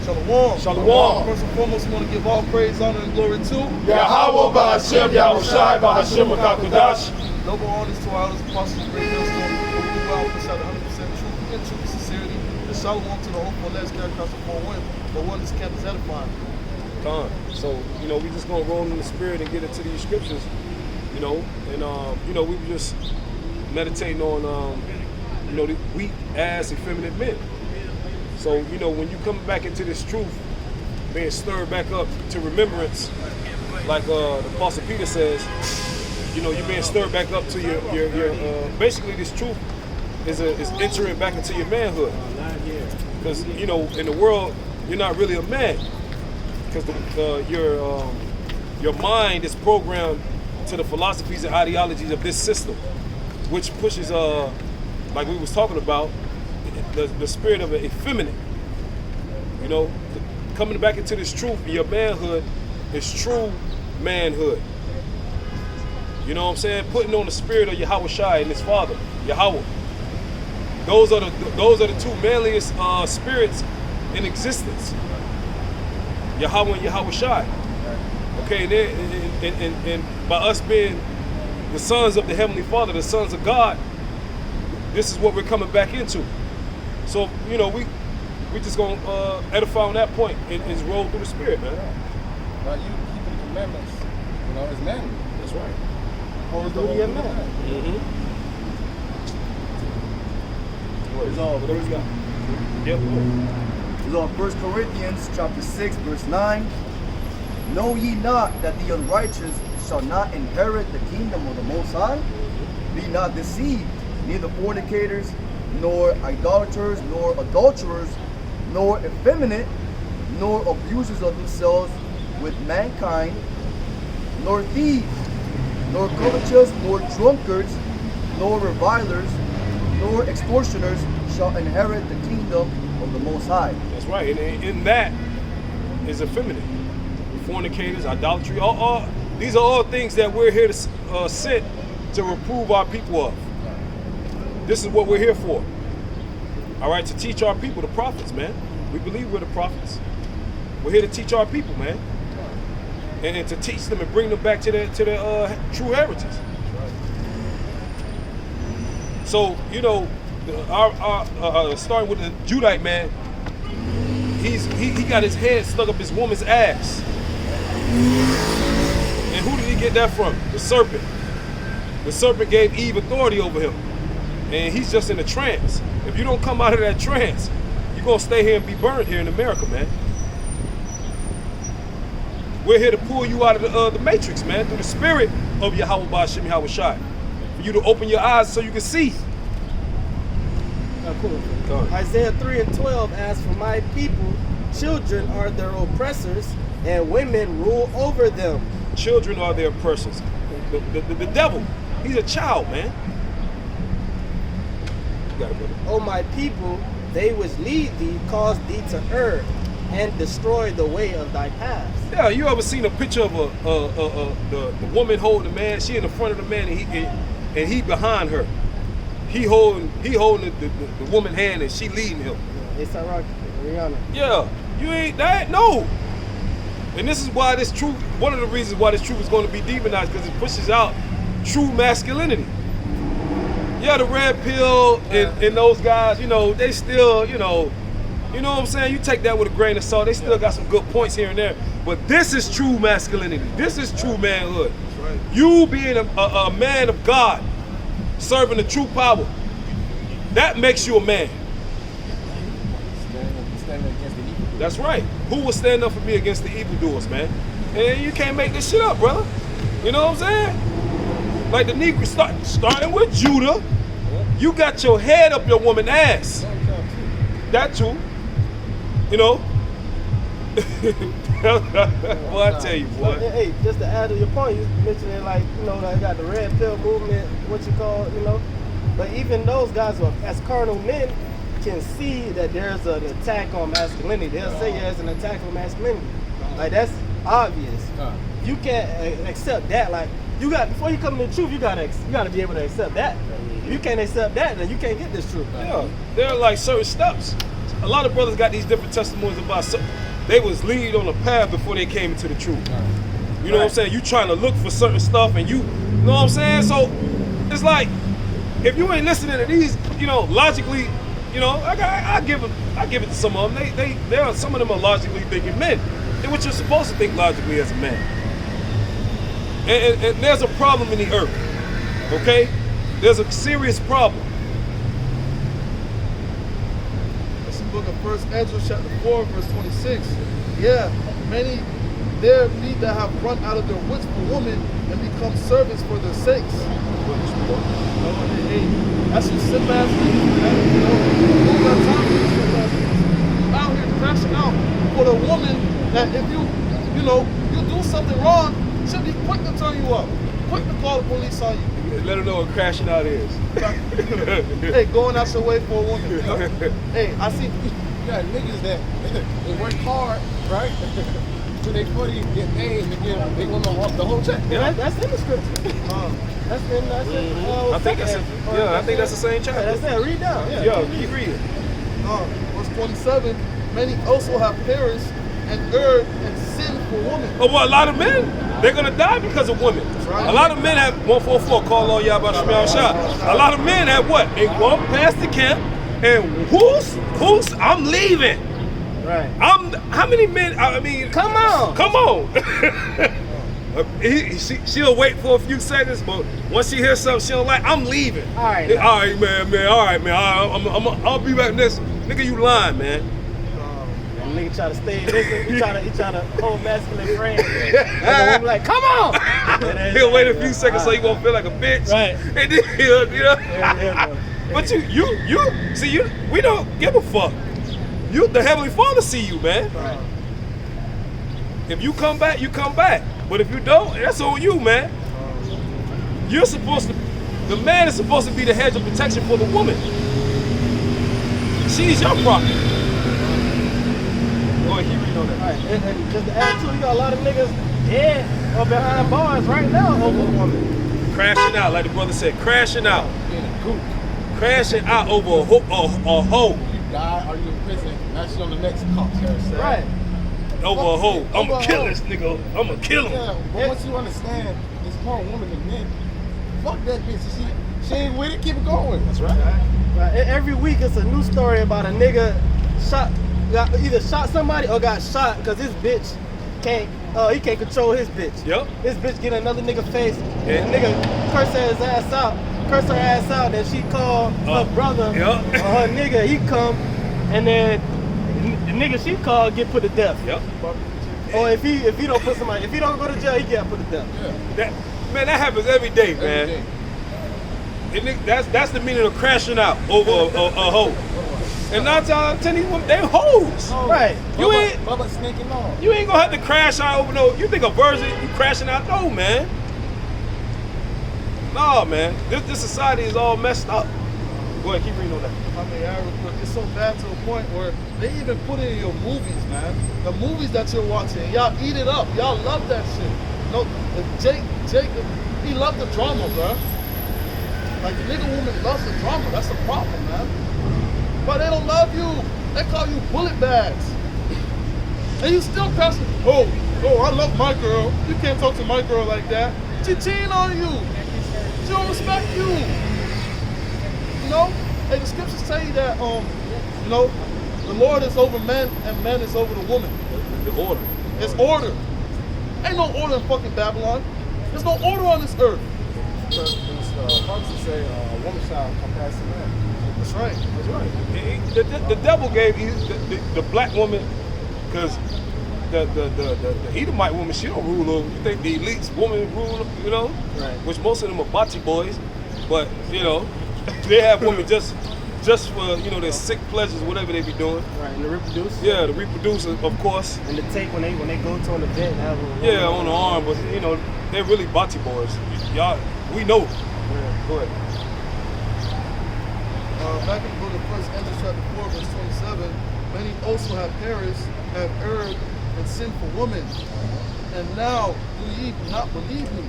Shalom. Shalom. First and foremost, we want to give all praise, honor, and glory to Yahweh Ba'Hashem, Yahushai Ba'Hashem HaKadosh. noble honors to our elders, apostles, great millstone, who we do well, push out 100% truth and truth and sincerity. And shalom to the hopeful, let's carry across the four winds, but one is kept as edifying. So, we just gonna roll in the spirit and get into these scriptures, and we were just meditating on, we as effeminate men. So, when you come back into this truth, being stirred back up to remembrance, like the Apostle Peter says, you're being stirred back up to your basically this truth is entering back into your manhood. Because, in the world, you're not really a man. Because your mind is programmed to the philosophies and ideologies of this system, which pushes, like we was talking about, the spirit of an effeminate. Coming back into this truth, your manhood is true manhood. You know what I'm saying? Putting on the spirit of Yahushai and his father, Yahweh. Those are the two manliest spirits in existence. Yahweh and Yahushai. Okay, and by us being the sons of the Heavenly Father, the sons of God, this is what we're coming back into. So, we just gonna edify on that point and just roll through the spirit, man. Now you keeping the commandments, as men. That's right. Whole duty of man. Mm-hmm. It's all What do we got? Yep. It's on 1 Corinthians chapter 6, verse 9. Know ye not that the unrighteous shall not inherit the kingdom of the Most High? Be not deceived, neither fornicators, nor idolaters, nor adulterers, nor effeminate, nor abusers of themselves with mankind, nor thieves, nor covetous, nor drunkards, nor revilers, nor extortioners shall inherit the kingdom of the Most High. That's right, and in that is effeminate. Fornicators, idolatry, these are all things that we're here to sit to reprove our people of. This is what we're here for. All right, to teach our people, the prophets, man. We believe we're the prophets. We're here to teach our people, man, and to teach them and bring them back to their true heritage. So, our starting with the Judite man, he got his head stuck up his woman's ass. And who did he get that from? The serpent. The serpent gave Eve authority over him. And he's just in a trance. If you don't come out of that trance, you're going to stay here and be burned here in America, man. We're here to pull you out of the matrix, man, through the spirit of Yahweh Ba'Hashem Yahushai. For you to open your eyes so you can see. Cool. Isaiah 3:12, as for my people, children are their oppressors, and women rule over them. Children are their oppressors. The devil, he's a child, man. You got it, brother. O my people, they which lead thee cause thee to err, and destroy the way of thy paths. Yeah, you ever seen a picture of the woman holding the man? She in the front of the man, and he behind her. He holding the woman's hand, and she leading him. It's ironic, Rihanna. Yeah, you ain't that? No. And this is why this truth, one of the reasons why this truth is going to be demonized, because it pushes out true masculinity. Yeah, the red pill and those guys, they still, you know what I'm saying? You take that with a grain of salt. They still got some good points here and there. But this is true masculinity. This is true manhood. Right. You being a man of God, serving the true power, that makes you a man. Standing against the evil. That's right. Who will stand up for me against the evildoers, man? And you can't make this shit up, brother. You know what I'm saying? Like the Negro starting with Judah, you got your head up your woman's ass. That too. Well, I tell you, boy. Hey, just to add to your point, you mentioned it like, they got the red pill movement, what you call it, But even those guys, as carnal men, can see that there's an attack on masculinity. They'll say there's an attack on masculinity. Like, that's obvious. You can't accept that. Like, before you come to the truth, you gotta be able to accept that. If you can't accept that, then you can't get this truth. Yeah, there are like certain steps a lot of brothers got these different testimonies about they was lead on a path before they came into the truth. You know what I'm saying? You trying to look for certain stuff, and you know what I'm saying? So it's like, if you ain't listening to these, logically, I give it to some of them. They are, some of them are logically thinking men. And what you're supposed to think logically as a man. And there's a problem in the earth, okay? There's a serious problem. That's the book of 1 Ezra chapter 4, verse 26. Yeah, many there be that have run out of their wits for women and become servants for their sakes. That's some simple ass niggas, man. Who got time for these simple ass niggas? Out here crashing out for the woman that if you do something wrong, she'll be quick to turn you up, quick to call the police on you. Let them know what crashing out is. Hey, going out your way for a woman. Hey, I see. You got niggas that they work hard, right? When they 40, get paid, they want the whole check. Yeah, that's in the scripture. That's in. I think that's the same chapter. Yeah, that's it. Read down. Yeah, keep reading. Verse 27. Many also have perished and erred and sinned for women. Oh, well, a lot of men, they're gonna die because of women. Right. A lot of men have 144. Call all y'all about Shmuel Shah. A lot of men have what? They walk past the camp, and who's? I'm leaving. Right. How many men? I mean, Come on. She'll wait for a few seconds, but once she hears something she don't like, I'm leaving. All right, man. All right, man. I'll be back next. Nigga, you lying, man. That nigga try to stay listen. He trying to hold masculine friend. And the woman like, come on. He'll wait a few seconds so he won't feel like a bitch. Right. And then, but you see, we don't give a fuck. The Heavenly Father see you, man. Right. If you come back, you come back. But if you don't, that's on you, man. You're supposed to, the man is supposed to be the hedge of protection for the woman. She's your property. Go ahead, keep reading on that. Right. And just to add to it, you got a lot of niggas dead or behind bars right now over a woman. Crashing out, like the brother said, crashing out. In a goop. Crashing out over a hoe. You die or you in prison. Now she's on the next cop. Right. Over a hoe. I'm Over gonna a kill hoe. this nigga. I'm gonna kill him. Yeah, but once you understand it's more woman than men, fuck that bitch. She ain't with it, keep it going. That's right. Right. Every week it's a new story about a nigga either shot somebody or got shot because his bitch can't control his bitch. Yep. His bitch get another nigga face, and the nigga curse her ass out, then she call her brother Yep. or her nigga, he come, and then the nigga she called get put to death. Yep. Or if he don't go to jail, he get put to death. That happens every day, man. Every day. That's the meaning of crashing out over a hoe. And 9 times out of 10, these women, they hoes. Right. Bubba sneaking on. You ain't gonna have to crash out over no. You think a virgin, you crashing out? No, man. No, man. This society is all messed up. Go ahead, keep reading on that. I mean, it's so bad to a point where they even put it in your movies, man. The movies that you're watching, y'all eat it up. Y'all love that shit. No, Jake, he loved the drama, bro. Like, the nigga woman loves the drama. That's the problem, man. But they don't love you. They call you bullet bags. And you still passing, oh, I love my girl. You can't talk to my girl like that. She cheating on you. She don't respect you. You know? Hey, the scriptures tell you that, the Lord is over men and men is over the woman. The order. It's order. Ain't no order in fucking Babylon. There's no order on this earth. Prophecy say a woman shall come past the man. That's right. That's right. The devil gave the black woman, because the Edomite woman, she don't rule over. You think the elites woman rule, Right. Which most of them are bocce boys, but they have women just for their sick pleasures, whatever they be doing. Right. And to reproduce. Yeah, to reproduce, of course. And to take when they go to an event and have a Yeah, on the arm, but they're really bocce boys. Y'all, we know. Yeah. Go ahead. Back in the book of 1 Ezra chapter 4, verse 27, many also have perished, have erred, and sinned for women. And now do ye not believe me?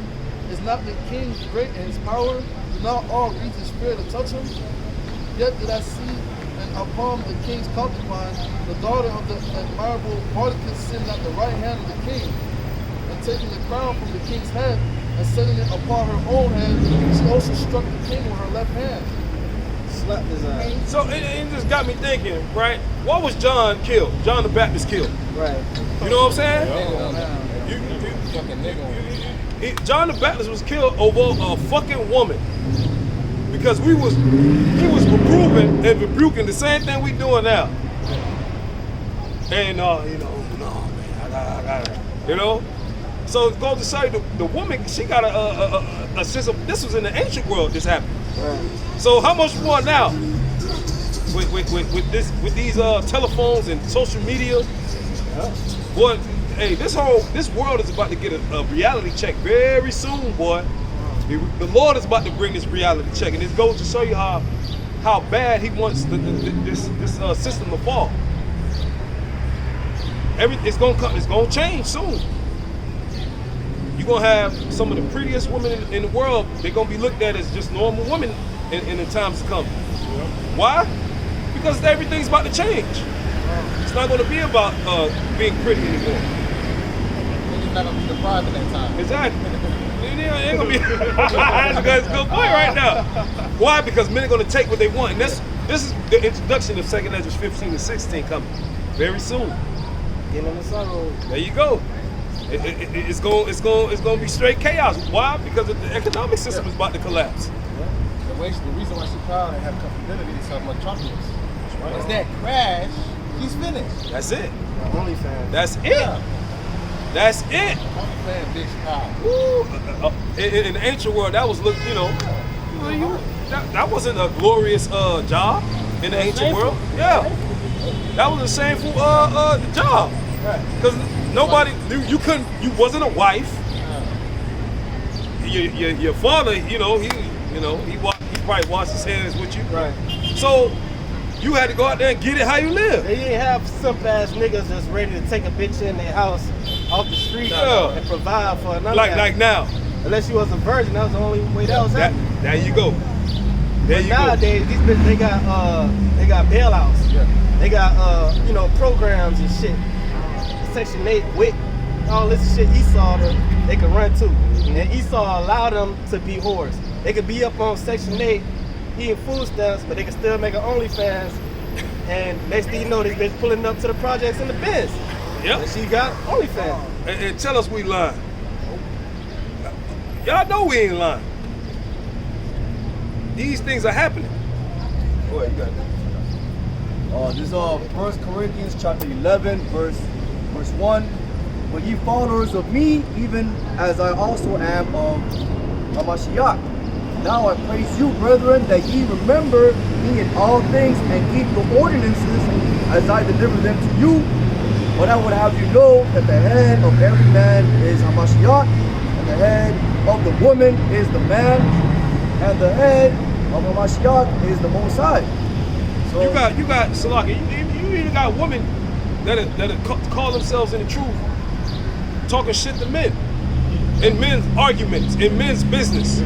Is not the king great in his power? Do not all reach his spirit to touch him? Yet did I see and upon the king's concubine, the daughter of the admirable Mordecai sitting at the right hand of the king, and taking the crown from the king's head and setting it upon her own head, she also struck the king with her left hand. Slapped his ass. So it just got me thinking, right? Why was John killed? John the Baptist killed. Right. You know what I'm saying? Fucking nigga on it. John the Baptist was killed over a fucking woman because he was reproving and rebuking the same thing we doing now. And you know, no man, I got it. You know, so it goes to say the woman, she got a sense of, this was in the ancient world. This happened. Right. So how much more now with these telephones and social media? Boy, hey, this world is about to get a reality check very soon, boy. The Lord is about to bring this reality check, and it goes to show you how bad He wants this system to fall. It's gonna change soon. You're gonna have some of the prettiest women in the world. They're gonna be looked at as just normal women in the times to come. Why? Because everything's about to change. It's not gonna be about being pretty anymore. Niggas not gonna be deprived at that time. Exactly. It ain't gonna be. That's a good point right now. Why? Because men are gonna take what they want, and this is the introduction of 2 Ezra 15 and 16 coming very soon. Getting on the sunroad. There you go. It's gonna be straight chaos. Why? Because the economic system is about to collapse. The reason why she's proud and have comfortability so much trumpets is that crash, he's finished. That's it. OnlyFans. That's it. Yeah. That's it. OnlyFans, bitch, power. Woo. In the ancient world, that was that wasn't a glorious job in the ancient world. Yeah, that was a shameful job. Because nobody, you wasn't a wife. Your father, he probably washed his hands with you. Right. So you had to go out there and get it how you live. They didn't have simp ass niggas that's ready to take a bitch in their house off the street and provide for another guy. Like now. Unless you was a virgin, that was the only way that was happening. There you go. There you Nowadays, these bitches they got bailouts. Yeah. They got programs and shit. Section 8, WIC, all this shit Esau they could run to. And Esau allowed them to be whores. They could be up on Section 8 eating food stamps, but they could still make an OnlyFans. And next thing you know, this bitch pulling up to the projects in the Benz. Yep. And she got OnlyFans. And tell us we lying. Y'all know we ain't lying. These things are happening. Go ahead, you got it. This is 1 Corinthians chapter 11, verse 1. But ye followers of me, even as I also am of Hamashiach. Now I praise you, brethren, that ye remember me in all things and keep the ordinances as I deliver them to you. But I would have you know that the head of every man is Hamashiach, and the head of the woman is the man, and the head of Hamashiach is the Most High. So You got Salaki. You even got women that call themselves in the truth, talking shit to men, in men's arguments, in men's business.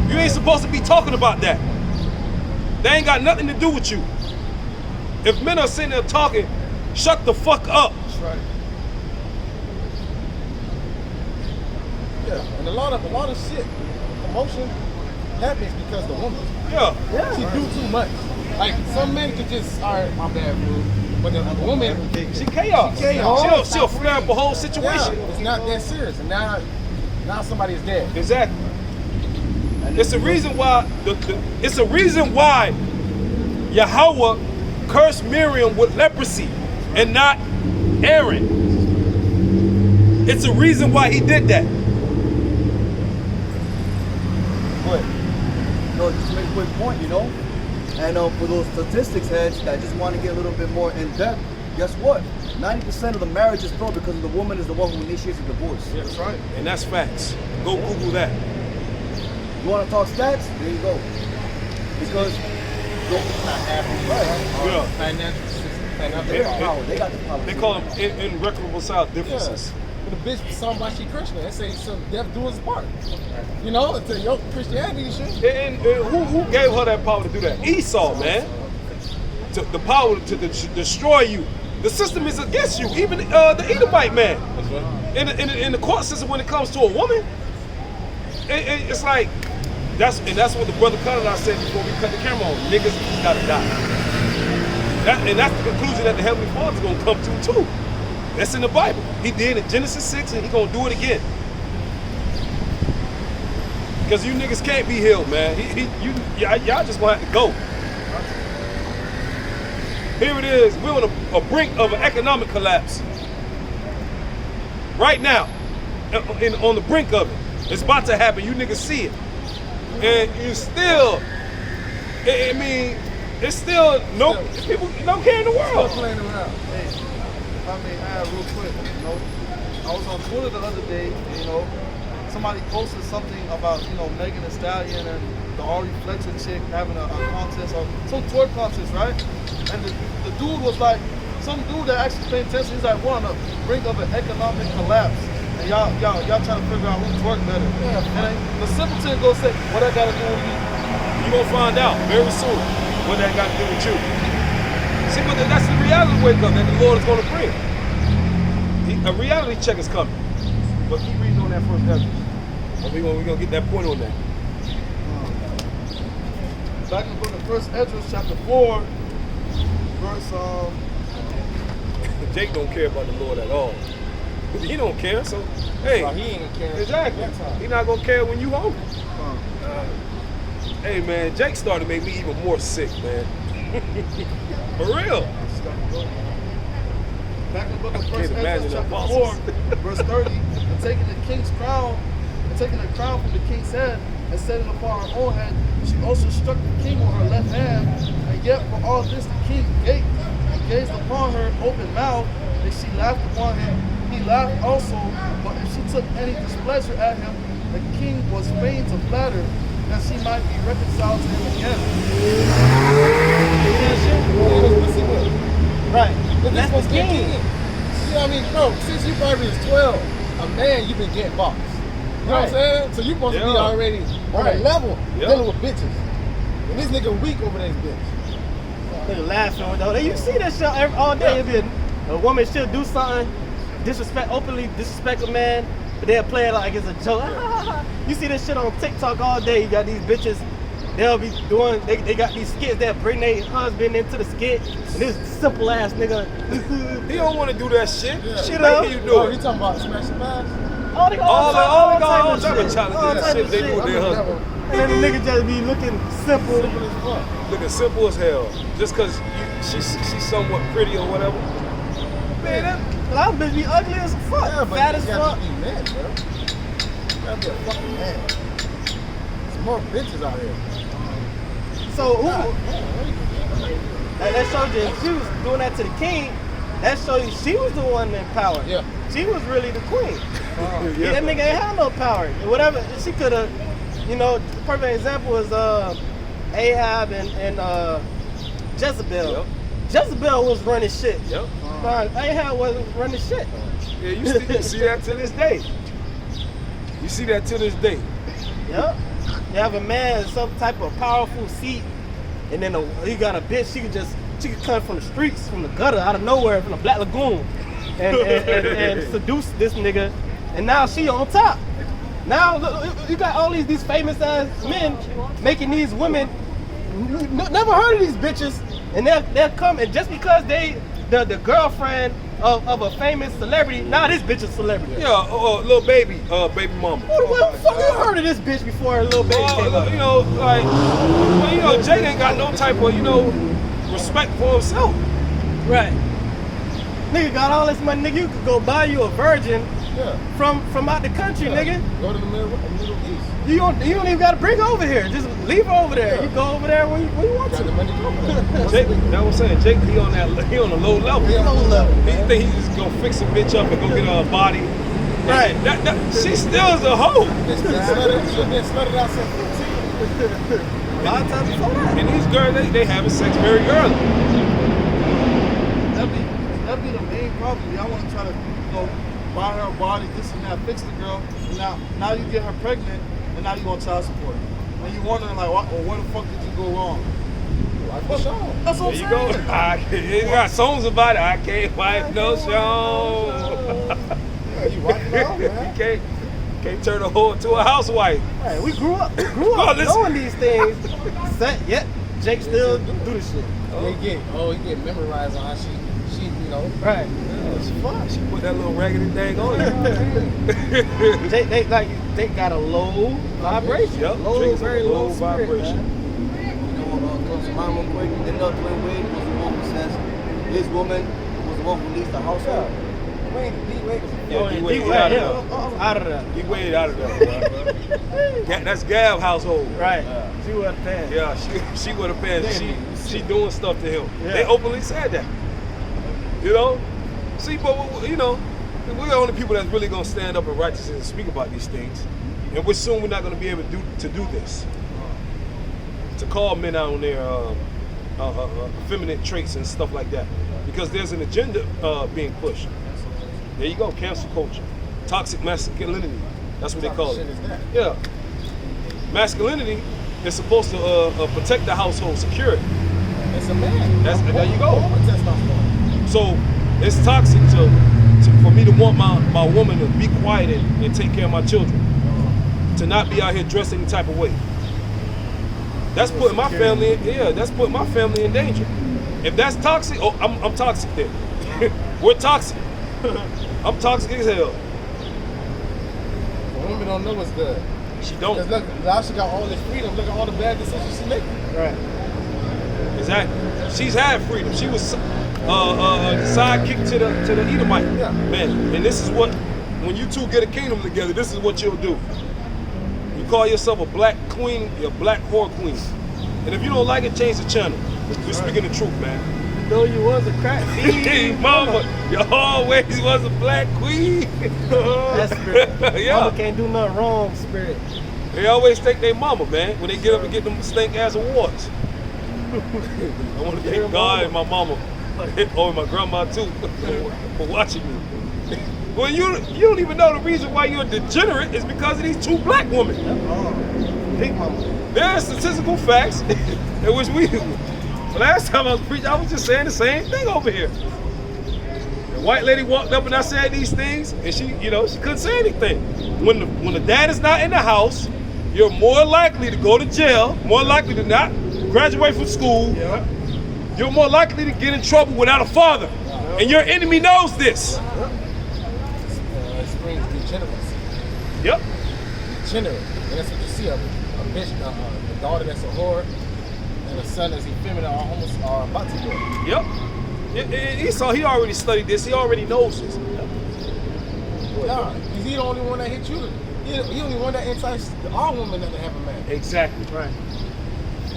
You ain't supposed to be talking about that. They ain't got nothing to do with you. If men are sitting there talking, shut the fuck up. That's right. Yeah, and a lot of shit, promotion happens because the woman. Yeah. She do too much. Like some men could just, all right, my bad, bro. But the woman, She chaos. She'll flare up a whole situation. it's not that serious. And now somebody is dead. Exactly. It's a reason why it's a reason why Yahweh cursed Miriam with leprosy and not Aaron. It's a reason why he did that. But just to make a quick point, and for those statistics heads that just want to get a little bit more in depth, guess what? 90% of the marriages fail because the woman is the one who initiates the divorce. Yeah, that's right. And that's facts. Go Google that. You want to talk stats? There you go. Because Yeah. Financial system. they got the power. They call them irreconcilable differences. But the bitch was talking about she Christian. They say some death do his part. It's your Christianity and shit. And who gave her that power to do that? Esau, man. the power to destroy you. The system is against you. Even the Edomite man. That's right. In the court system, when it comes to a woman, it's like that's what the brother Connor and I said before we cut the camera on. Niggas gotta die. And that's the conclusion that the Heavenly Father's gonna come to too. That's in the Bible. He did in Genesis 6, and he gonna do it again. Because you niggas can't be healed, man. Y'all just gonna have to go. Here it is. We're on a brink of an economic collapse. Right now, on the brink of it. It's about to happen. You niggas see it. And you still, it's still no people don't care in the world. Stop playing around. Hey, if I may add real quick, I was on Twitter the other day, and, somebody posted something about, Megan Thee Stallion and the Ari Fletcher chick having a contest, or some twerk contest, right? And the dude was like, some dude that actually paid attention, he's like, we're on the brink of an economic collapse. And y'all trying to figure out who twerk better. Yeah. And then the simpleton goes say, what that got to do with you? You gonna find out very soon what that got to do with you. See, but that's the reality wake up that the Lord is gonna bring. A reality check is coming. But keep reading on that first Ezra. We're gonna get that point on that. Back in the book of 1 Ezra, chapter 4, verse Jake don't care about the Lord at all. He don't care, so hey, Well, he ain't caring. exactly. He not gonna care when you hungry. Hey man, Jake started to make me even more sick, man. For real. back in the book of I 1 can't imagine Ezra, that chapter 4, verse 30, and taking the king's crown, and taking the crown from the king's head, and setting it upon her own head, she also struck the king on her left hand, and yet for all this the king gaped, and gazed upon her open mouth, and she laughed upon him. He laughed also, but if she took any displeasure at him, the king was fain to flatter, that she might be reconciled to him again. Right. But That's this was the king. You know what I mean? Bro, since you probably was 12, a man, you've been getting boxed. You know what I'm saying? So you supposed to be already on a level dealing with bitches. And this nigga weak over this bitch. Nigga laughing with though. You see that shit all day. If a woman should do something, openly disrespect a man, but they'll play it like it's a joke. You see this shit on TikTok all day. You got these bitches, they'll be doing, they got these skits, they'll bring their husband into the skit, and this simple ass nigga. He don't want to do that shit. Yeah. Shit, know? how you do Oh, it? you talking about smashing pies? All type of challenges they do with their husband. And then the nigga just be looking simple. Simple as fuck. Looking simple as hell. Just because she's somewhat pretty or whatever. Man, that, A lot of bitches be ugly as fuck, Yeah, but fat you as gotta fuck. be man, bro. You gotta be a fucking man. There's more bitches out here. So who? God, man, That showed you if she was doing that to the king. That showed you she was the one in power. Yeah. She was really the queen. yeah. That nigga ain't had no power. Whatever she could have, the perfect example is Ahab and Jezebel. Yep. Jezebel was running shit. Yep. Ahab wasn't running shit. Yeah, you see that to this day. You see that to this day. Yep. You have a man in some type of powerful seat, and then he got a bitch. She could come from the streets, from the gutter, out of nowhere, from the Black Lagoon, and seduce this nigga, and now she on top. Now look, you got all these famous ass men making these women never heard of these bitches, and they'll come, and just because the girlfriend of a famous celebrity, now this bitch is celebrity. Yeah, little baby mama. Who the fuck you heard of this bitch before a little baby came up? Jay ain't got no type of, respect for himself. Right. Nigga got all this money, nigga. You could go buy you a virgin from out the country, nigga. Go to the Middle East. You don't even gotta bring her over here. Just leave her over there. Yeah. You go over there when you want Got the to. money to go. Jake, that was saying, Jake, he on a low level. He on a low level. He think he just gonna fix a bitch up and go get her a body. Right. She still is a hoe. She's been slutted out since 15. A lot of times before that. And these girls, they having sex very early. That'd be the main problem. Y'all want to try to, buy her a body, this and that, fix the girl, and now you get her pregnant, and now you want child support. And you wondering like, where the fuck did you go wrong? Wife the Sean. That's what There you I'm go. saying. You got songs about it. I can't wipe no Sean. Yeah, you wife it out, You man. can't turn a whore into a housewife. Right, we grew up Oh, listen. knowing these things. Yet Jake still do the shit. He get memorized on how she, you know. Right. She put that little raggedy thing on it. They got a low vibration. Yep, Low, Drake's a very low, low spirit, vibration. man. You know what comes to mind real quick? Didn't Dwayne Wade was the one who says his woman was the one who leads the household? Wade. Yeah, he waited out of there. Out of there. He waited out of there. That's Gav household. Right. She was bad. Yeah, she would have been. She doing stuff to him. Yeah. They openly said that. You know? See, but you know, we're the only people that's really gonna stand up in righteousness and speak about these things. And we're soon we're not gonna be able to do this. To call men out on their effeminate traits and stuff like that. Because there's an agenda being pushed. There you go, cancel culture. Toxic masculinity. That's what they call it. Shit is that? Yeah. Masculinity is supposed to protect the household security. It's a man. There you go. Woman testosterone. So it's toxic for me to want my woman to be quiet and take care of my children. To not be out here dressed any type of way. That's putting my family in danger. If that's toxic, I'm toxic then. We're toxic. I'm toxic as hell. But women don't know what's good. She don't. Because look, now she got all this freedom. Look at all the bad decisions she's making. Right. Exactly. She's had freedom. She was sidekick to the Edomite man. And this is what, when you two get a kingdom together, this is what you'll do. You call yourself a black queen, you're a black whore queen. And if you don't like it, change the channel. You're speaking the truth, man. You know you was a crack Hey, mama, you always was a black queen. That spirit. Yeah. Mama can't do nothing wrong, spirit. They always thank their mama, man, when they get up and get them stink ass awards. I want to thank God and my mama, oh, and my grandma too, for watching me. Well, you don't even know the reason why you're a degenerate is because of these two black women. Big mama. There are statistical facts in which the last time I was preaching, I was just saying the same thing over here. The white lady walked up and I said these things, and she couldn't say anything. When the dad is not in the house, you're more likely to go to jail, more likely to not graduate from school. Yeah. You're more likely to get in trouble without a father. And your enemy knows this. It springs degeneracy. Yep. Degenerate. And that's what you see of it. A bitch, a daughter that's a whore, and a son that's effeminate are almost about to do it. Yep. Esau, he already studied this. He already knows this. Nah, because he the only one that hit you. He the only one that enticed our woman that to have a man. Exactly. Right.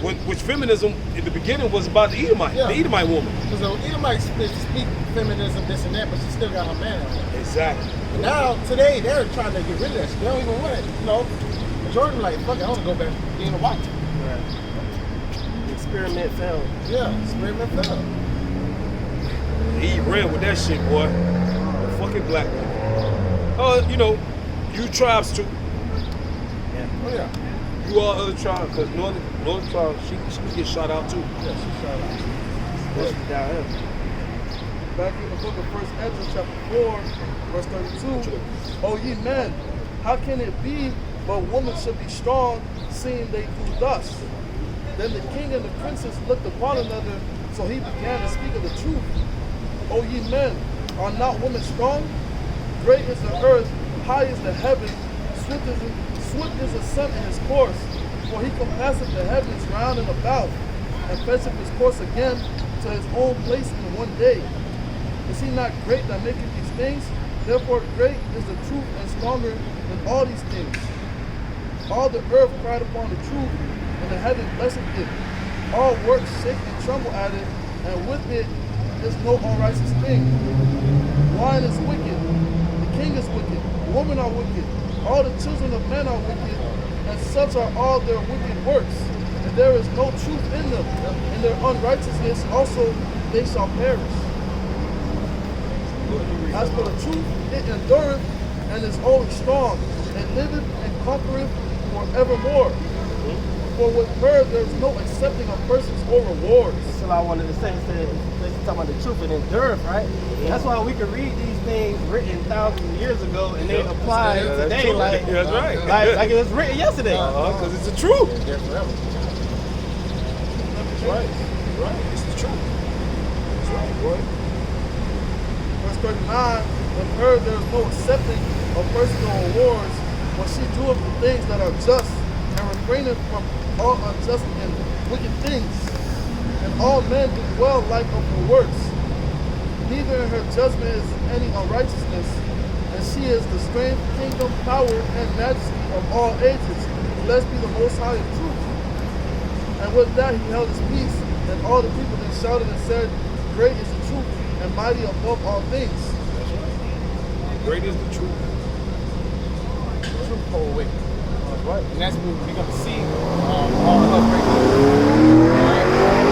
Which feminism in the beginning was about the Edomite, Yeah. the Edomite woman. Because the Edomite speak feminism, this and that, but she still got her man at home. Exactly. And now, today, they're trying to get rid of that shit. They don't even want it. You know, majority like, fuck it, I want to go back to being a wife. Right. Experiment failed. Yeah, experiment failed. He ran with that shit, boy. The fucking black man. You tribes too. Oh, yeah. You all other tribes, because northern tribes, she can get shot out too. Yeah, she shot out. Especially down here. Back in the book of 1 Ezra chapter 4, verse 32. O ye men, how can it be but women should be strong, seeing they do thus? Then the king and the princess looked upon another, so he began to speak of the truth. O ye men, are not women strong? Great is the earth, high is the heaven, swift is the sun in his course. For he compasseth the heavens round and about, and fetcheth his course again to his own place in one day. Is he not great that maketh these things? Therefore great is the truth and stronger than all these things. All the earth cried upon the truth, and the heaven blessed it. All works shake and tremble at it, and with it is no unrighteous thing. Wine is wicked, the king is wicked, women are wicked, all the children of men are wicked, and such are all their wicked works. And there is no truth in them, and their unrighteousness also they shall perish. As for the truth, it endureth and is always strong, and liveth and conquereth forevermore. For with her there's no accepting of persons or rewards. That's what I wanted to say. Let's talk about the truth and endurance, right? That's why we can read these things written thousands of years ago and they apply today like That's right. like it was written yesterday. Because it's the truth. It's there forever. That's right. Right. It's the truth. That's right, boy. Verse 39, with her there is no accepting of personal rewards, when she doeth the things that are just, and refraineth from all unjust and wicked things. And all men do well like of her works. Neither in her judgment is any unrighteousness, and she is the strength, kingdom, power, and majesty of all ages. Blessed be the Most High in truth. And with that he held his peace, and all the people then shouted and said, Great is the truth, and mighty above all things. That's right. Great is the truth. Truth whole way. Right. And that's what we're going to see all of right here. Right?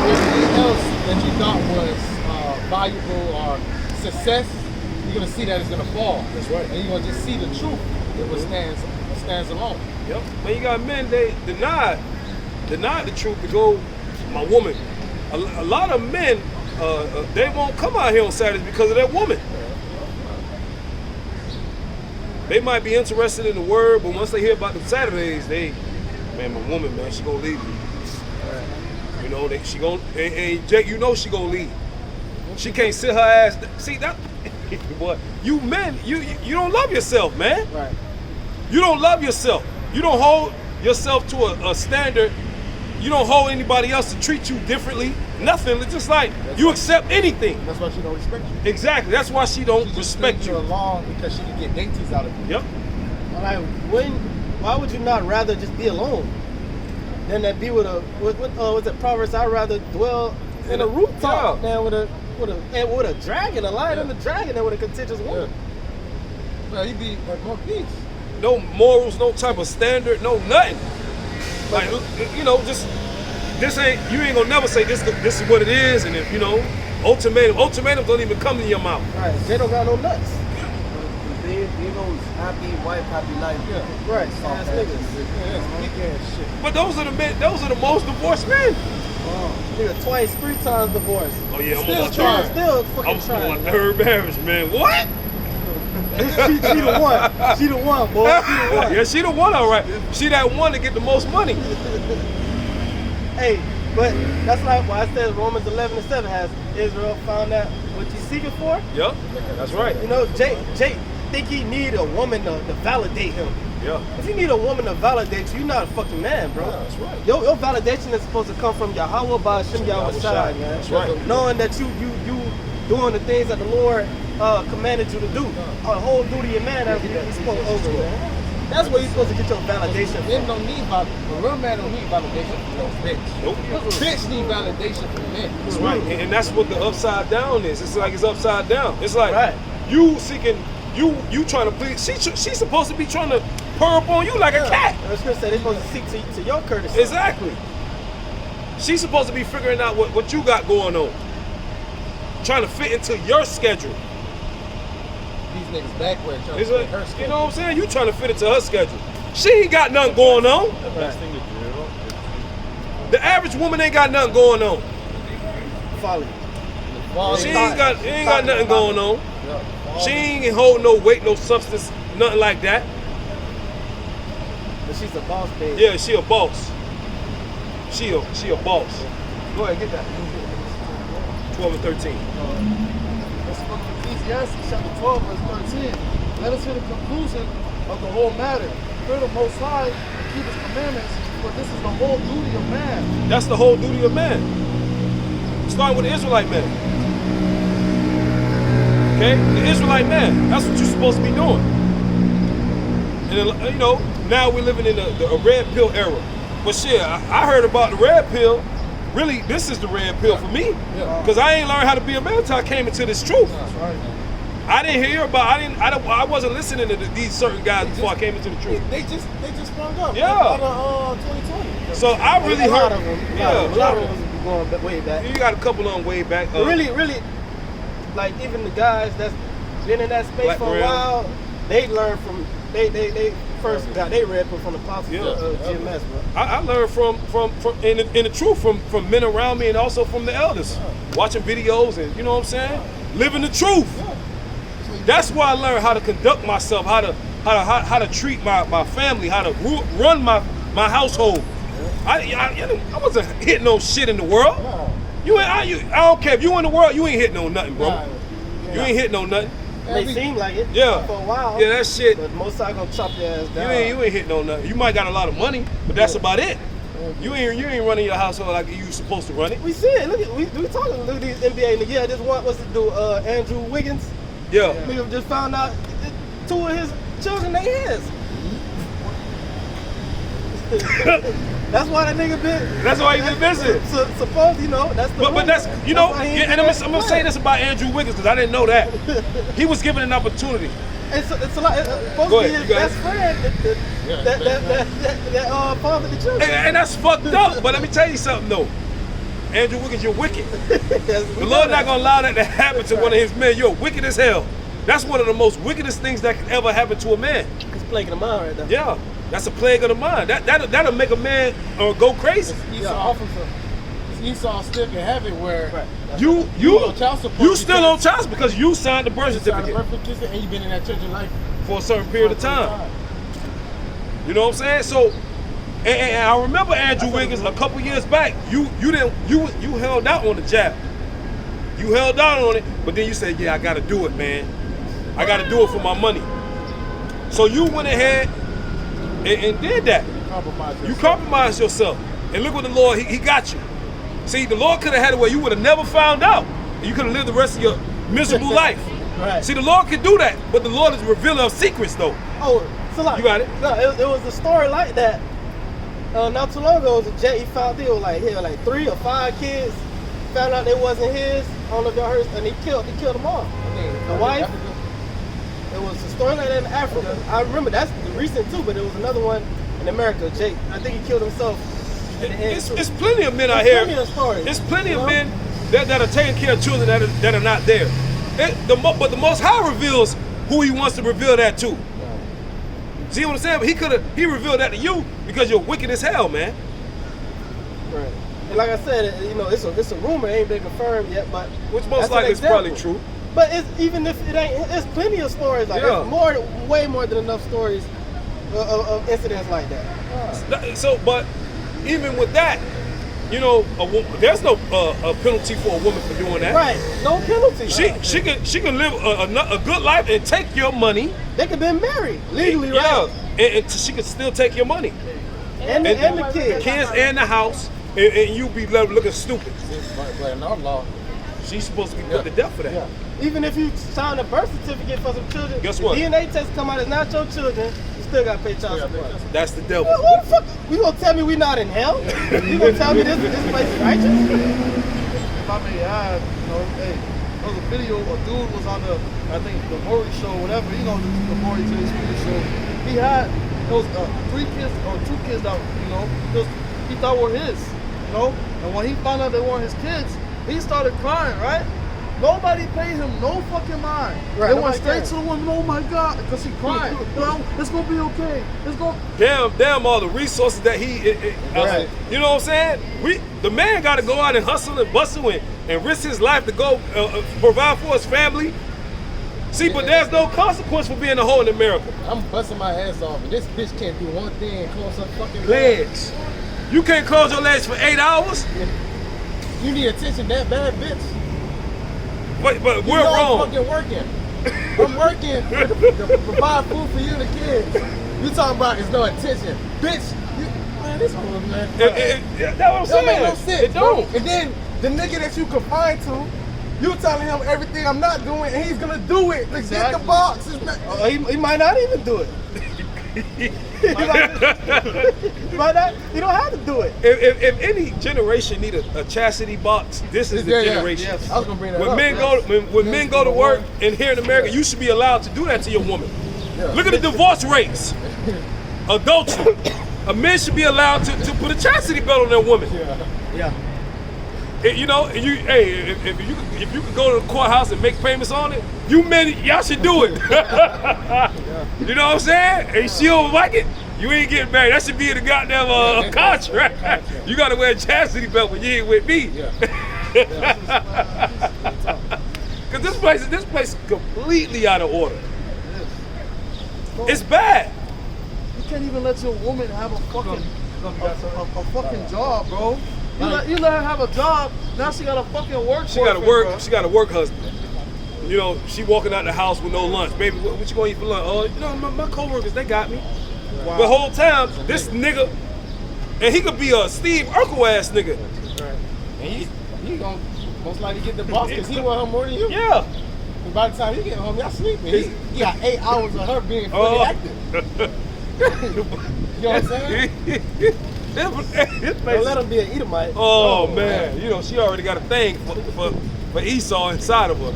Everything else that you thought was valuable or success, you're going to see that it's going to fall. That's right. And you're going to just see the truth that what stands alone. Yep. But you got men, they denied the truth to go, my woman. A lot of men, they won't come out here on Saturdays because of that woman. They might be interested in the word, but once they hear about the Saturdays, man, my woman, man, she gonna leave me. You know, she gonna, and Jake, you know she gonna leave. She can't sit her ass. See that, boy, you men, you don't love yourself, man. Right. You don't love yourself. You don't hold yourself to a standard. You don't hold anybody else to treat you differently. Nothing. It's just like you accept anything. That's why she don't respect you. Exactly. That's why she don't She just respect brings you. along because she can get dainties out of you. Yep. Like why would you not rather just be alone than that be with a what's it Proverbs? I'd rather dwell in a rooftop than with a dragon, a lion and a dragon than with a contentious woman. Well, you be at more peace. No morals, no type of standard, no nothing. Like, you know, just you ain't gonna never say this is what it is, and if you know, ultimatums don't even come to your mouth. Right. They don't got no nuts. They those happy wife, happy life. Yeah. Right. Soft Ass ass. niggas. Yeah, that's weak ass shit. But those are the men. Those are the most divorced men. Nigga twice, 3 times divorced. Oh yeah, I'm Still on my trying. third. Still fucking I'm on trying. my third marriage, man. What? she the one. She the one, boy. She the one. Yeah, she the one, all right. She that one to get the most money. Hey, but that's like why I said Romans 11:7 has Israel found out what you seeking for. Yep, that's right. You know, Jake think he need a woman to validate him. Yeah, If you need a woman to validate you, you're not a fucking man, bro. Yeah, that's right. Your validation is supposed to come from Yahweh by Hashem Yahweh Shai, man. That's right. Knowing that you doing the things that the Lord commanded you to do. A whole duty of man that he's supposed to over, man. That's where you're supposed to get your validation Men from. don't need validation. A real man don't need validation from no bitch. Nope. Bitch need validation from men. That's right. And that's what the upside down is. It's like it's upside down. It's like Right. you seeking, you trying to please. She's supposed to be trying to purr up on you like a cat. The scripture said they're supposed to seek to your courtesy. Exactly. She's supposed to be figuring out what you got going on. Trying to fit into your schedule. These niggas backward trying It's to like, fit her you schedule. know what I'm saying? You trying to fit into her schedule. She ain't got nothing going on. The best thing to do The average woman ain't got nothing going on. Folly. Well, She ain't got nothing going on. She ain't hold no weight, no substance, nothing like that. But she's a boss, baby. Yeah, she a boss. She a boss. Go ahead, get that. 12 and 13. Let's look at Ecclesiastes chapter 12, verse 13. Let us hear the conclusion of the whole matter. Fear the Most High and keep His commandments, for this is the whole duty of man. That's the whole duty of man. Starting with the Israelite man. Okay? The Israelite man. That's what you're supposed to be doing. And you know, now we're living in a red pill era. But shit, I heard about the red pill. Really, this is the red pill for me. Because I ain't learned how to be a man until I came into this truth. That's right, man. I didn't hear about. I wasn't listening to these certain guys before I came into the truth. They just sprung up. Yeah. Out of 2020. So I really a lot heard. of them. Yeah, a lot of them be going way back. You got a couple of them way back. Really, like even the guys that's been in that space Black for a Brown. while, they learned from they first got they red pill from the apostles of GMS, bro. I learned from in the truth from men around me and also from the elders, watching videos and you know what I'm saying, living the truth. That's why I learned how to conduct myself, how to treat my family, how to run my household. I wasn't hitting no shit in the world. I don't care if you in the world, you ain't hitting on nothing, bro. You ain't hitting on nothing. They seem like it. Yeah. For a while. Yeah, that shit. But most I gonna chop your ass down. You ain't hitting on nothing. You might got a lot of money, but that's about it. You ain't running your household like you supposed to run it. We see it. Look at we talking. Look at these NBA niggas. Yeah, this one what's to do? Andrew Wiggins. Yeah. Nigga just found out 2 of his children they his. That's why that nigga been. That's why he been busy. Suppose you know that's the. But that's you know, and I'm gonna say this about Andrew Wiggins because I didn't know that. He was given an opportunity. It's a lot. It's supposed to be his best friend. That father the children. And that's fucked up. But let me tell you something though. Andrew Wiggins, you're wicked. The Lord not gonna allow that to happen to one of his men. You're wicked as hell. That's one of the most wickedest things that can ever happen to a man. It's plaguing the mind right now. Yeah, that's a plague of the mind. That'll make a man go crazy. Esau still can have it where You on child support you still on child support because you signed the birth certificate and you've been in that church in life for a certain period of time. You know what I'm saying? So, and I remember Andrew Wiggins a couple years back. You held out on the jab. You held out on it, but then you said, "Yeah, I got to do it, man. I got to do it for my money." So you went ahead and did that. You compromised yourself, and look what the Lord he got you. See, the Lord could have had it where you would have never found out. And you could have lived the rest of your miserable life. Right. See, the Lord can do that, but the Lord is a revealer of secrets, though. Oh, so like, You got it? No, it was a story like that. Not too long ago, it was a jet he found. He had like 3 or 5 kids. Found out they wasn't his. I don't know if y'all heard, and he killed them all. The wife. It was a story like that in Africa. I remember that's recent too, but it was another one in America. Jake, I think he killed himself. It's plenty of men out here. There's plenty of men that are taking care of children that are not there. But the Most High reveals who He wants to reveal that to. See what I'm saying? But He revealed that to you because you're wicked as hell, man. Right. And like I said, you know, it's a rumor, it ain't been confirmed yet, but which most likely is probably true. But even if it ain't, there's plenty of stories like that. Way more than enough stories of incidents like that. So, but even with that, you know, there's no penalty for a woman for doing that. Right, no penalty. She can live a good life and take your money. They could be married legally, right? Yeah, and she can still take your money. And the kids and the house, and you be left looking stupid. But in our law, she's supposed to be put to death for that. Yeah. Even if you sign a birth certificate for some children, guess what? DNA test come out, it's not your children. Still got to pay child support. That's the devil. What the fuck? You gonna tell me we not in hell? You gonna tell me this place is righteous? If I may add, you know, hey, there was a video. A dude was on I think the Maury show, whatever. You know, the Maury J. Speaker show. He had those 3 kids or 2 kids that he thought were his. You know, and when he found out they weren't his kids, he started crying. Right? Nobody paid him no fucking mind. Right, they went straight to the woman, oh my God, because he cried. You know, it's going to be okay. It's going Damn all the resources that right. You know what I'm saying? The man got to go out and hustle and bustle and risk his life to go provide for his family. See, but there's no consequence for being a hoe in America. I'm busting my ass off, and this bitch can't do one thing and close her fucking legs. You can't close your legs for 8 hours? You need attention that bad, bitch. But we're wrong. I'm fucking working. I'm working to provide food for you and the kids. You talking about it's no attention. Bitch, man, this whole man. That's what I'm saying. It don't make no sense. It don't. Bro. And then the nigga that you confined to, you telling him everything I'm not doing, and he's gonna do it. Like, get the box. He might not even do it. He might not. You don't have to do it. If any generation need a chastity box, this is the generation. Yes. I was gonna bring that when up. Men go to work, and here in America, you should be allowed to do that to your woman. Yeah. Look at the divorce rates. Adultery. A man should be allowed to put a chastity belt on their woman. Yeah. You know, if you could go to the courthouse and make payments on it, y'all should do it. You know what I'm saying? And she don't like it, you ain't getting married. That should be in the goddamn contract. You gotta wear a chastity belt when you ain't with me. Cause this place is completely out of order. It's bad. You can't even let your woman have a fucking job, bro. You let her have a job. Now she got a fucking work. She got to work. Bro. She got a work husband. You know, she walking out the house with no lunch. Baby, what you gonna eat for lunch? Oh, you know, my coworkers, they got me. Wow. The whole time, this nigga, and he could be a Steve Urkel ass nigga. Right. And he gonna most likely get the boss because he want her more than you. Yeah. And by the time you get home, y'all sleeping. He got 8 hours of her being fully active. You know what I'm saying? Don't let him be an Edomite. Oh man, you know she already got a thing for Esau inside of her.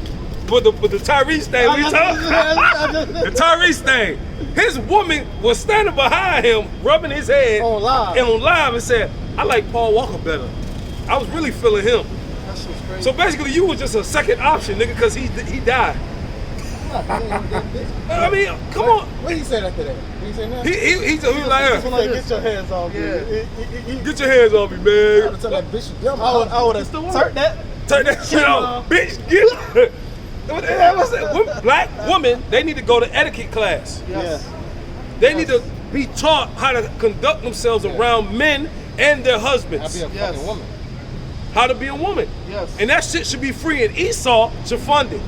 But the Tyrese thing we talking. The Tyrese thing. His woman was standing behind him, rubbing his head on live and said, "I like Paul Walker better." I was really feeling him. That's so crazy. So basically, you were just a second option, nigga, because he died. I mean, come on. What he said after that? He said that? He was like, "Get your hands off me! Get your hands off me, man!" I would tell that bitch, I would have turn that shit off, bitch. Get. Black women, they need to go to etiquette class. Yes. They need to be taught how to conduct themselves around men and their husbands. I'll be a fucking woman. How to be a woman. Yes. And that shit should be free, and Esau should fund it.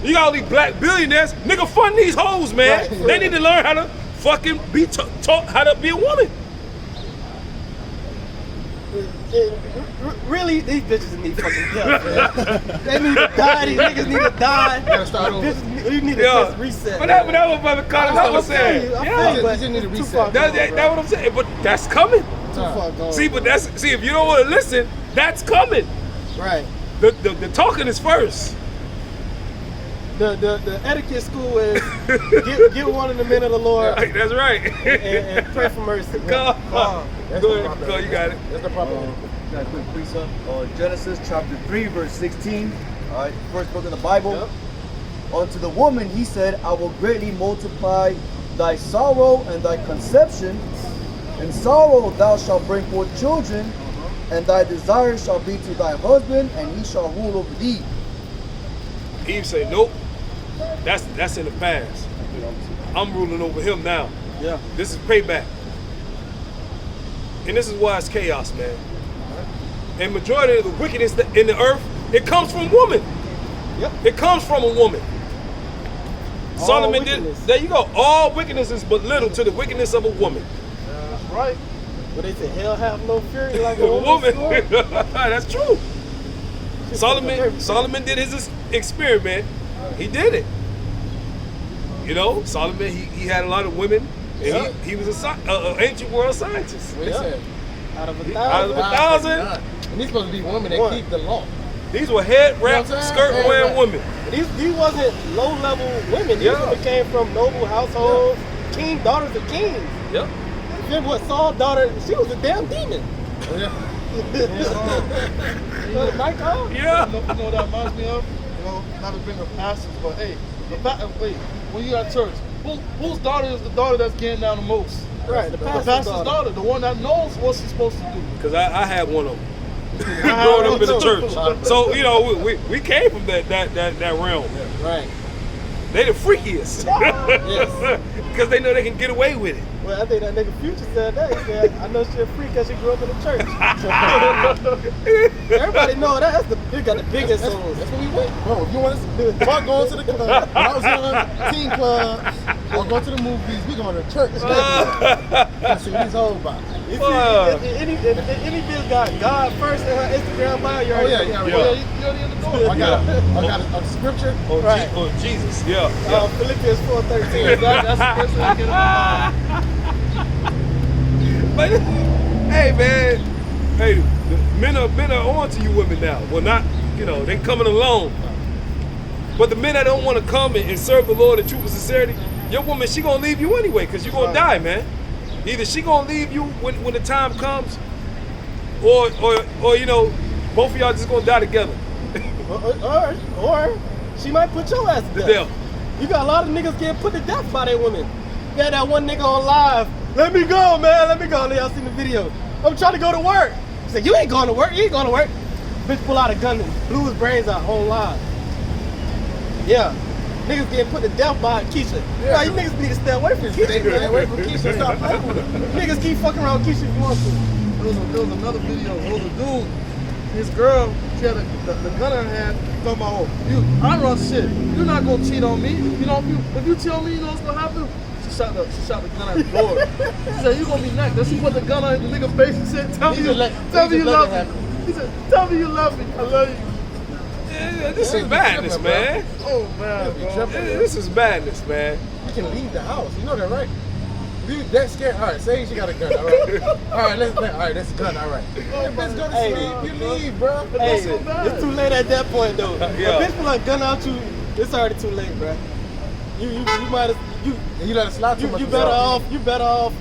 You got all these black billionaires, nigga, fund these hoes, man. Right. They need to learn how to fucking be taught how to be a woman. Really, these bitches need fucking death, man. They need to die. These niggas need to die. You gotta start over. You need to just reset. But that was Brother Carter was saying. You just need to reset. That's what I'm saying. But that's coming. Too far gone. See, if you don't want to listen, that's coming. Right. The talking is first. The etiquette school is get one of the men of the Lord. That's right. and pray for mercy. Go ahead, you got it. That's the problem. Got a quick precept. Genesis chapter 3, verse 16. All right, first book of the Bible. Yep. Unto the woman he said, I will greatly multiply thy sorrow and thy conception. In sorrow thou shalt bring forth children, and thy desire shall be to thy husband, and he shall rule over thee. Eve said, nope, that's in the past. I'm ruling over him now. Yeah. This is payback. And this is why it's chaos, man. And majority of the wickedness in the earth, it comes from woman. Yep. It comes from a woman. All Solomon did. wickedness. There you go. All wickedness is but little to the wickedness of a woman. That's right. But they say hell have no fury like A a woman. woman. That's true. Solomon did his experiment. He did it. You know, Solomon, he had a lot of women, and he was an ancient world scientist. What he said? Out of a Out of thousand. 1,000, And these supposed to be women that One. keep the law. these were head wrap, You know what I'm saying? skirt wearing women. These wasn't low level women. These Yeah. women came from noble households, daughters of kings. Yep. Then what Saul's daughter, she was a damn demon. Michael? Yeah. You know what that reminds me of? You know, not to bring up pastors, but hey, wait, when you at church, whose daughter is the daughter that's getting down the most? Right, the The pastor's pastor's daughter, the one that knows what she's supposed to do. Because I had one of them. Growing up in the church. So, you know, we came from that realm. Right. They the freakiest. Yes. Because they know they can get away with it. Well, I think that nigga Future said that. He said, I know she a freak because she grew up in the church. Everybody know that. You got the biggest souls. That's what we went. Bro, if you want to fuck going to the club, when I was young, teen clubs, or going to the movies, we going to church. Let's see these old bodies. You see, any bitch got God first in her Instagram bio, you Oh already yeah, know. yeah. You already in the door. I got a scripture. Right. Oh, Jesus. Yeah. Philippians 4:13. That's the first thing I get in my mind. But, hey, man. Hey, the men are on to you women now. Well, not, you know, they coming along. But the men that don't want to come and serve the Lord in truth and sincerity, your woman, she going to leave you anyway because you're going to die, man. Either she going to leave you when the time comes or you know, both of y'all just going to die together. Or she might put your ass to The death. devil. You got a lot of niggas getting put to death by their women. You had that one nigga on live. Let me go, man. Let me go. Y'all seen the video. I'm trying to go to work. He said, you ain't going to work. You ain't going to work. Bitch pull out a gun and blew his brains out on live. Yeah. Niggas getting put to death by Keisha. Yeah, you niggas need to stay away from Keisha. Stay away from Keisha. Stop playing with her. Niggas keep fucking around Keisha if you want to. There was another video. There was a dude. His girl, she had the gun in her hand. Talking about, oh, I run shit. You're not gonna cheat on me. You know, if you cheat on me, you know what's gonna happen? She shot the gun at the door. She said, you gonna be next. Then she put the gun on the nigga's face and said, tell me you love me. He said, tell me you love me. I love you. Yeah, this is madness, man. Oh man, bro. This is madness, man. You can leave the house. You know that, right? You that scared? All right, say she got a gun. All right, all right, that's a gun. All right. Hey, bitch, go to sleep. You leave, bro. Hey, it's too late at that point, though. Yeah. If bitch pull a gun out you, it's already too late, bro. You might have You let it slide too much. you better off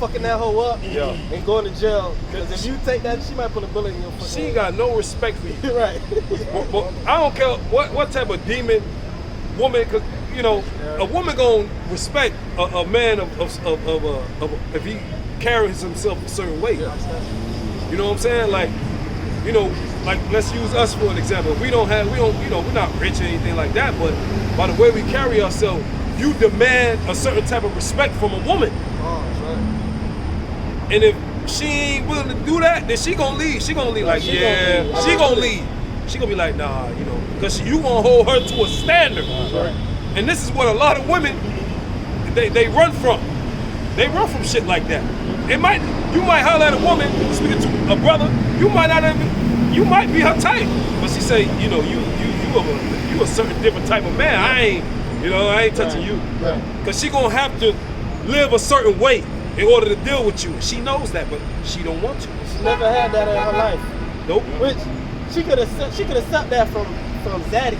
fucking that hoe up and going to jail. Because if you take that, she might put a bullet in your fucking She head. got no respect for you. Right. But I don't care what type of demon woman, because you know, a woman gonna respect a man of if he carries himself a certain way. You know what I'm saying? Like, you know, like let's use us for an example. We don't, you know, we're not rich or anything like that, but by the way we carry ourselves, you demand a certain type of respect from a woman. And if she ain't willing to do that, then she gonna leave. She gonna leave like, she gonna leave. She gonna be like, nah, you know, because you gonna hold her to a standard. And this is what a lot of women, they run from. They run from shit like that. You might holler at a woman, speaking to a brother, you might be her type. But she say, you know, you a certain different type of man. I ain't touching you. Because she gonna have to live a certain way in order to deal with you. She knows that, but she don't want to. She never had that in her life. Nope. Which she could have sucked that from Zaddy.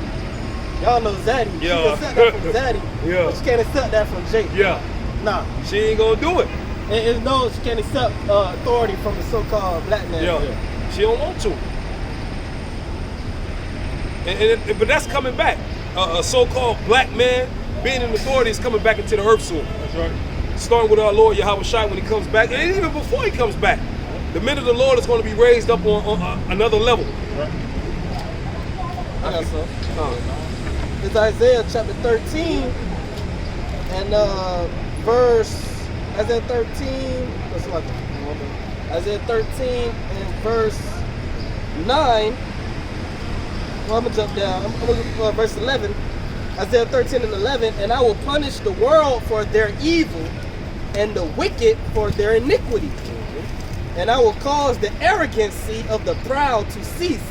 Y'all know Zaddy. She could have sucked that from Zaddy. Yeah. But she can't accept that from Jake. Yeah. Nah. She ain't gonna do it. And no, she can't accept authority from the so-called black man. Yeah. She don't want to. But that's coming back. A so-called black man being in authority is coming back into the earth soon. That's right. Starting with our Lord Yahweh Shai when he comes back, and even before he comes back, the men of the Lord is going to be raised up on another level. Right. I got some. It's Isaiah chapter 13 and Isaiah 13. What's like Isaiah 13 and verse 9. Well, I'm gonna jump down. I'm gonna go verse 11. Isaiah 13 and 11. And I will punish the world for their evil, and the wicked for their iniquity. And I will cause the arrogancy of the proud to cease,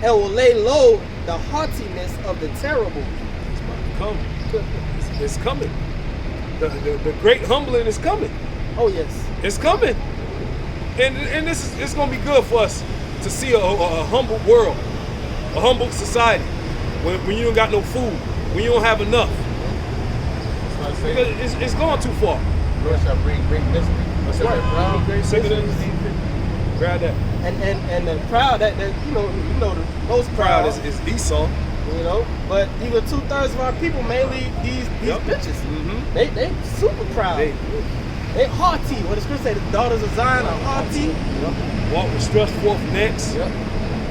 and will lay low the haughtiness of the terrible. It's coming. The great humbling is coming. Oh yes. It's coming. And it's gonna be good for us to see a humble world, a humble society, when you don't got no food, when you don't have enough. Because it's gone too far. Lord shall bring mystery. That's right. Second grab that. And the proud that you know the most proud is Esau. You know, but even 2/3 of our people, mainly these bitches, they super proud. They haughty. What the scripture say, the daughters of Zion are haughty. Walk with stretched forth necks.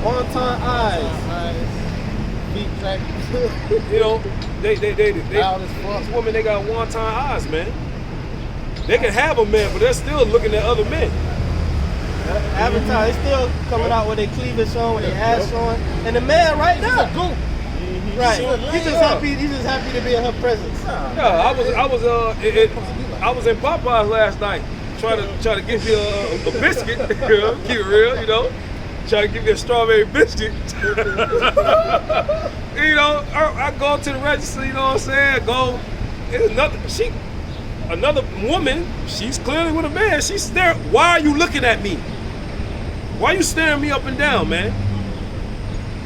One-time eyes. Feet track. You know, these women, they got one-time eyes, man. They can have a man, but they're still looking at other men. Advertise, they still coming out with their cleavage on, with their ass showing, and the man right now, goop. Right, he's just happy to be in her presence. Yeah, I was in Popeyes last night, trying to get me a biscuit. Keep it real, you know. Trying to give me a strawberry biscuit. You know, I go to the register. You know what I'm saying? Another woman. She's clearly with a man. She's staring. Why are you looking at me? Why are you staring me up and down, man?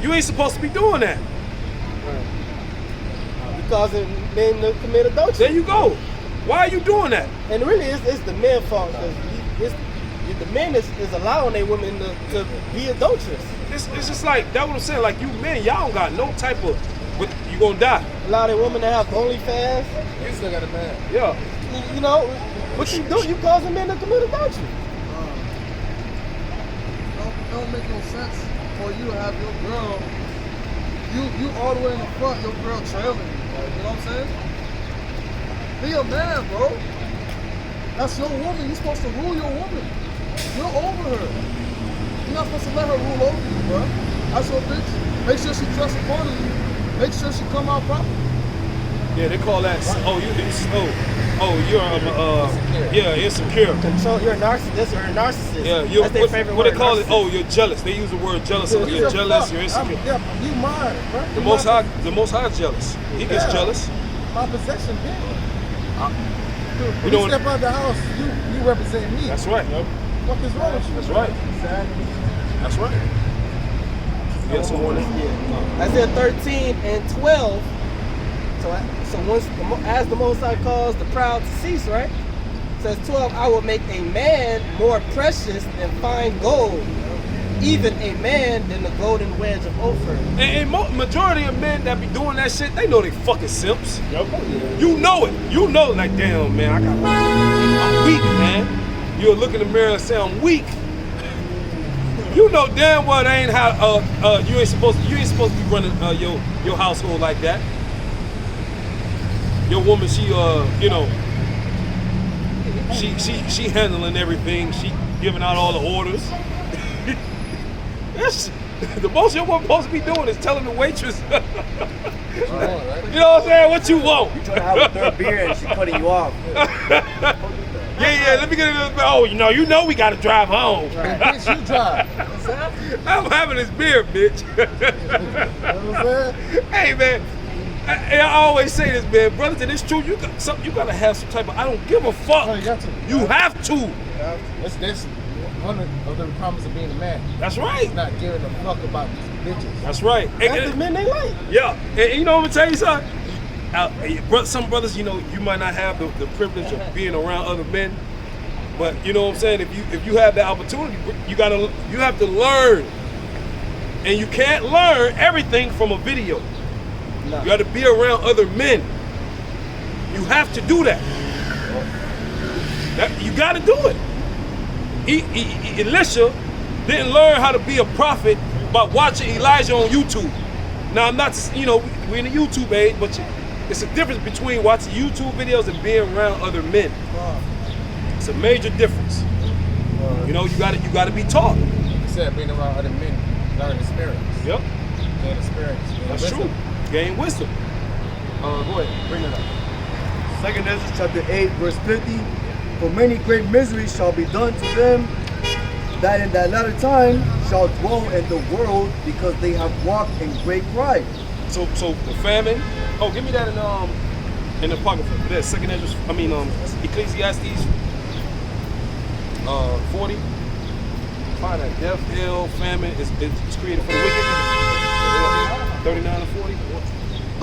You ain't supposed to be doing that. Causing men to commit adultery. There you go. Why are you doing that? And really, it's the men's fault, because the men is allowing their women to be adulterous. It's just like, that's what I'm saying, like you men, y'all don't got no type of but you gonna die. A lot of women that have OnlyFans, You still got a man. Yeah. you know, what you do, you causing men to commit adultery. Don't make no sense for you to have your girl, you all the way in the front, your girl trailing you, like, you know what I'm saying? Be a man, bro. That's your woman. You're supposed to rule your woman. You're over her. You're not supposed to let her rule over you, bro. That's your bitch. Make sure she trusts accordingly. Make sure she come out proper. Yeah, they call that. You're insecure. Control. You're a narcissist. You're a narcissist. Yeah, you're, that's their favorite what word. they call it? narcissist. Oh, you're jealous. They use the word jealous. So you're jealous. You're insecure. You mine, bro. The Most High is jealous. He gets jealous. My possession, man. You When know, you step out the house, you represent me. that's right. What is wrong with you? That's right. That's right. You got some more there? Isaiah 13 and 12. So once as the Most High calls the proud to cease, right? It says 12, I will make a man more precious than fine gold, even a man than the golden wedge of Ophir. And majority of men that be doing that shit, they know they fucking simps. Yep. You know it. You know, like, damn, man, I'm weak, man. You'll look in the mirror and say, I'm weak. You know damn well that ain't how you ain't supposed to be running your household like that. Your woman, she she handling everything. She giving out all the orders. That's the most your woman supposed to be doing is telling the waitress. You know what I'm saying? What you want? You trying to have a third beer and she cutting you off. Yeah, let me get it. Oh, you know we gotta drive home. Bitch, you drive. I'm having this beer, bitch. You know what I'm saying? Hey, man. I always say this, man, brothers, and it's true. You gotta have some type of I don't give a fuck. No, you got to. You have to. That's one of the requirements of being a man. That's right. Not giving a fuck about these bitches. That's right. That's the men they like. Yeah, and you know what I'm gonna tell you something? Some brothers, you know, you might not have the privilege of being around other men, but you know what I'm saying. If you have that opportunity, you have to learn, and you can't learn everything from a video. No. You got to be around other men. You have to do that. You got to do it. Elisha didn't learn how to be a prophet by watching Elijah on YouTube. Now, I'm not, we're in the YouTube age, but it's a difference between watching YouTube videos and being around other men. It's a major difference. You know, you got to be taught. You said being around other men, learn experience. Yep. Gain experience. That's true. Gain wisdom. Go ahead, bring it up. 2 Ezra chapter 8, verse 50. For many great miseries shall be done to them that in that latter time shall dwell in the world, because they have walked in great pride. So the famine. Oh, give me that in the apocrypha. That 2 Ezra. Ecclesiastes 40. Find that death, ill, famine is created for the wicked. 39 and 40.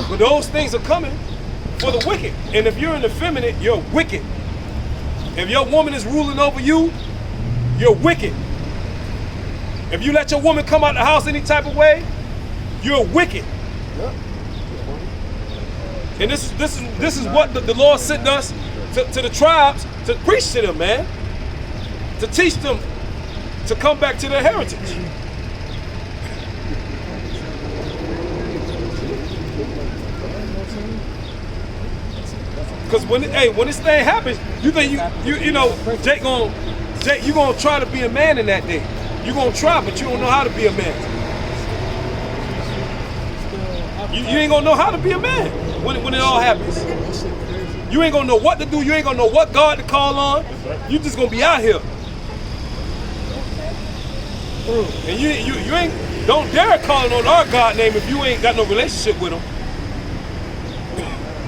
But those things are coming for the wicked. And if you're an effeminate, you're wicked. If your woman is ruling over you, you're wicked. If you let your woman come out the house any type of way, you're wicked. And this is what the Lord sent us to the tribes to preach to them, man. To teach them to come back to their heritage. Because when this thing happens, you think Jake you gonna try to be a man in that day. You gonna try, but you don't know how to be a man. You ain't gonna know how to be a man when it all happens. You ain't gonna know what to do. You ain't gonna know what God to call on. You just gonna be out here. And you ain't don't dare call on our God name if you ain't got no relationship with him.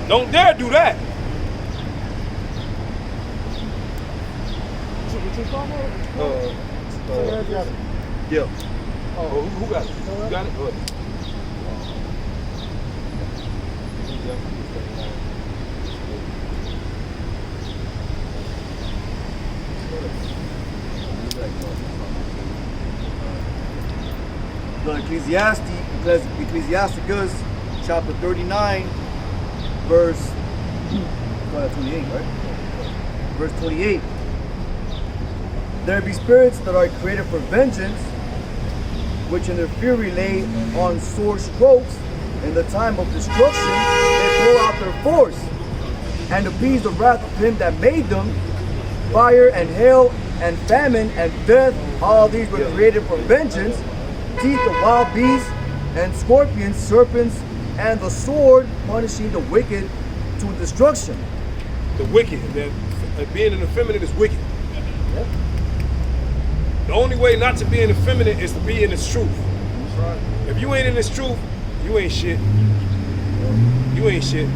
Don't dare do that. Yeah. Oh, who got it? You got it? Go ahead. The Ecclesiasticus chapter 39, verse 28, right? Verse 28. There be spirits that are created for vengeance, which in their fury lay on sore strokes. In the time of destruction, they pour out their force, and appease the wrath of him that made them. Fire and hail and famine and death, all these were created for vengeance. Teeth of wild beasts and scorpions, serpents, and the sword, punishing the wicked to destruction. The wicked, being an effeminate is wicked. Yep. The only way not to be an effeminate is to be in its truth. That's right. If you ain't in this truth, you ain't shit. You ain't shit.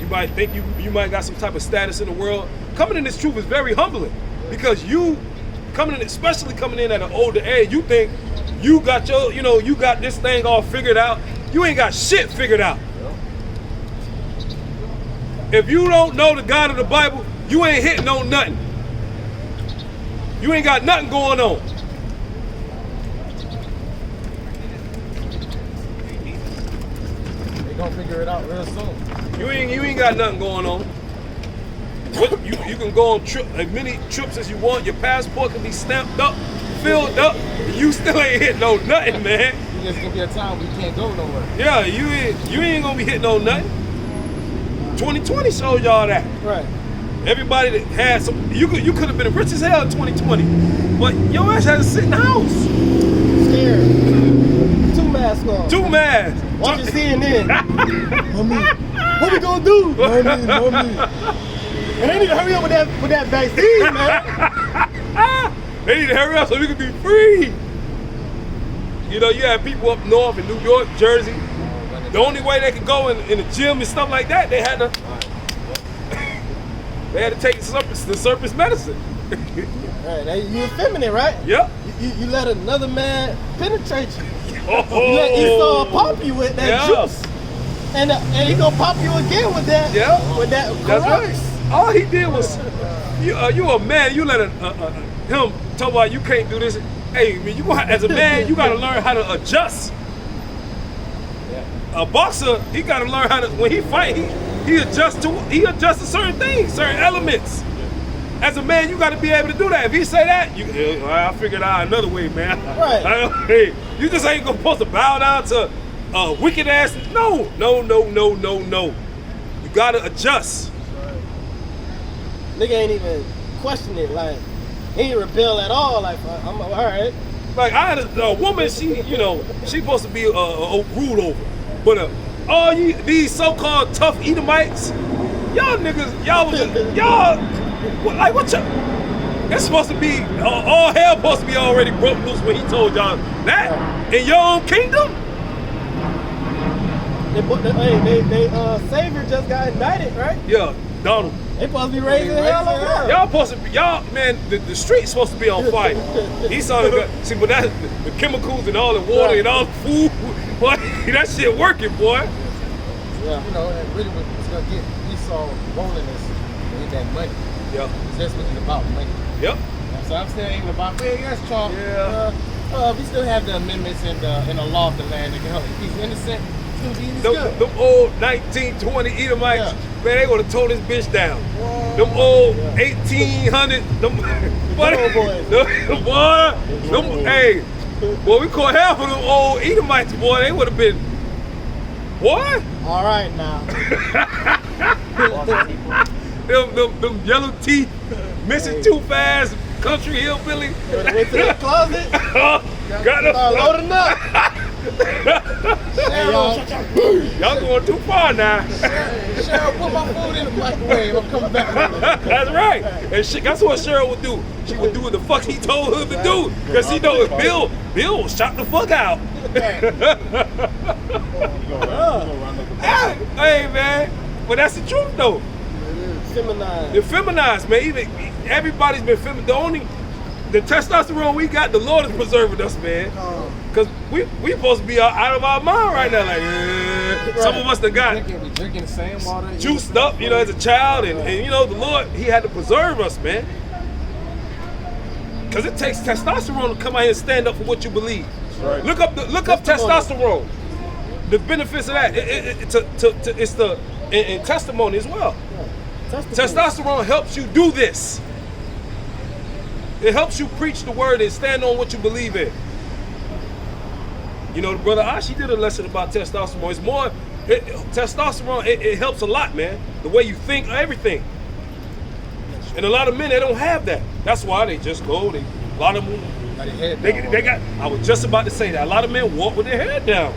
You might think you might got some type of status in the world. Coming in this truth is very humbling, because you coming in, especially coming in at an older age, you think you got your, you got this thing all figured out. You ain't got shit figured out. If you don't know the God of the Bible, you ain't hitting on nothing. You ain't got nothing going on. They gonna figure it out real soon. You ain't got nothing going on. You can go on as many trips as you want. Your passport can be stamped up, filled up. You still ain't hitting on nothing, man. There's gonna be a time we can't go nowhere. Yeah, you ain't gonna be hitting on nothing. 2020 showed y'all that. Right. Everybody that had some, you could have been rich as hell in 2020, but your ass had to sit in the house. Scared. 2 masks on. 2 masks. Watch your CNN. Mommy, what we gonna do? Mommy. And they need to hurry up with that vaccine, man. They need to hurry up so we can be free. You have people up north in New York, Jersey. The only way they could go in the gym and stuff like that, they had to take the surface medicine. Right, you effeminate, right? Yep. You let another man penetrate you. Oh. You let Esau pop you with that juice. And he gonna pop you again with that. Yeah. With that. That's gross. right. All he did was, you a man, you let him talk about you can't do this. Hey, man, as a man, you gotta learn how to adjust. A boxer, he gotta learn how to, when he fight, he adjusts to certain things, certain elements. As a man, you gotta be able to do that. If he say that, I figured out another way, man. Right. Hey, you just ain't supposed to bow down to wicked ass. No. You gotta adjust. Nigga ain't even question it, like, he ain't rebel at all, like, I'm all right. Like, I had a woman, she supposed to be ruled over. But all these so-called tough Edomites, y'all niggas, what y'all, it's supposed to be, all hell supposed to be already broke loose when he told y'all that in your own kingdom. They Savior just got indicted, right? Yeah, Donald. They supposed to be raising hell over there. Y'all supposed to be, man, the street's supposed to be on fire. He saw see, but that's the chemicals and all the water and all the food, boy, that shit working, boy. Yeah. And really what's gonna get Esau rolling is that money. Yeah. That's what it's about, money. Yep. So I'm still ain't about, yes, Trump. Yeah. We still have the amendments in the law of the land that can help. If he's innocent, it's gonna be good. Them old 1920 Edomites, man, they would have tore this bitch down. Whoa. Them old 1800, hey, boy, we caught half of them old Edomites, boy. They would have been, boy. All right now. them yellow teeth, missing too fast, country hillbilly. Went to the closet. Got them loading up. Hey, y'all going too far now. Cheryl, put my food in the microwave. I'm coming back. That's right. And that's what Cheryl would do. She would do what the fuck he told her to do. Because she knows Bill will shot the fuck out. Hey, man. But that's the truth, though. Feminized. They're feminized, man. Even everybody's been feminized. The testosterone we got, the Lord is preserving us, man. Because we supposed to be out of our mind right now. Like, some of us that got drinking the same water, juiced up, as a child. And the Lord, he had to preserve us, man. Because it takes testosterone to come out here and stand up for what you believe. Right. Look up testosterone. the benefits of that, it's the in testimony as well. Testosterone helps you do this. It helps you preach the word and stand on what you believe in. You know, the brother Ashi did a lesson about testosterone. It's more, testosterone, it helps a lot, man. The way you think, everything. And a lot of men, they don't have that. That's why they just go, a lot of them, they got, I was just about to say that. A lot of men walk with their head down.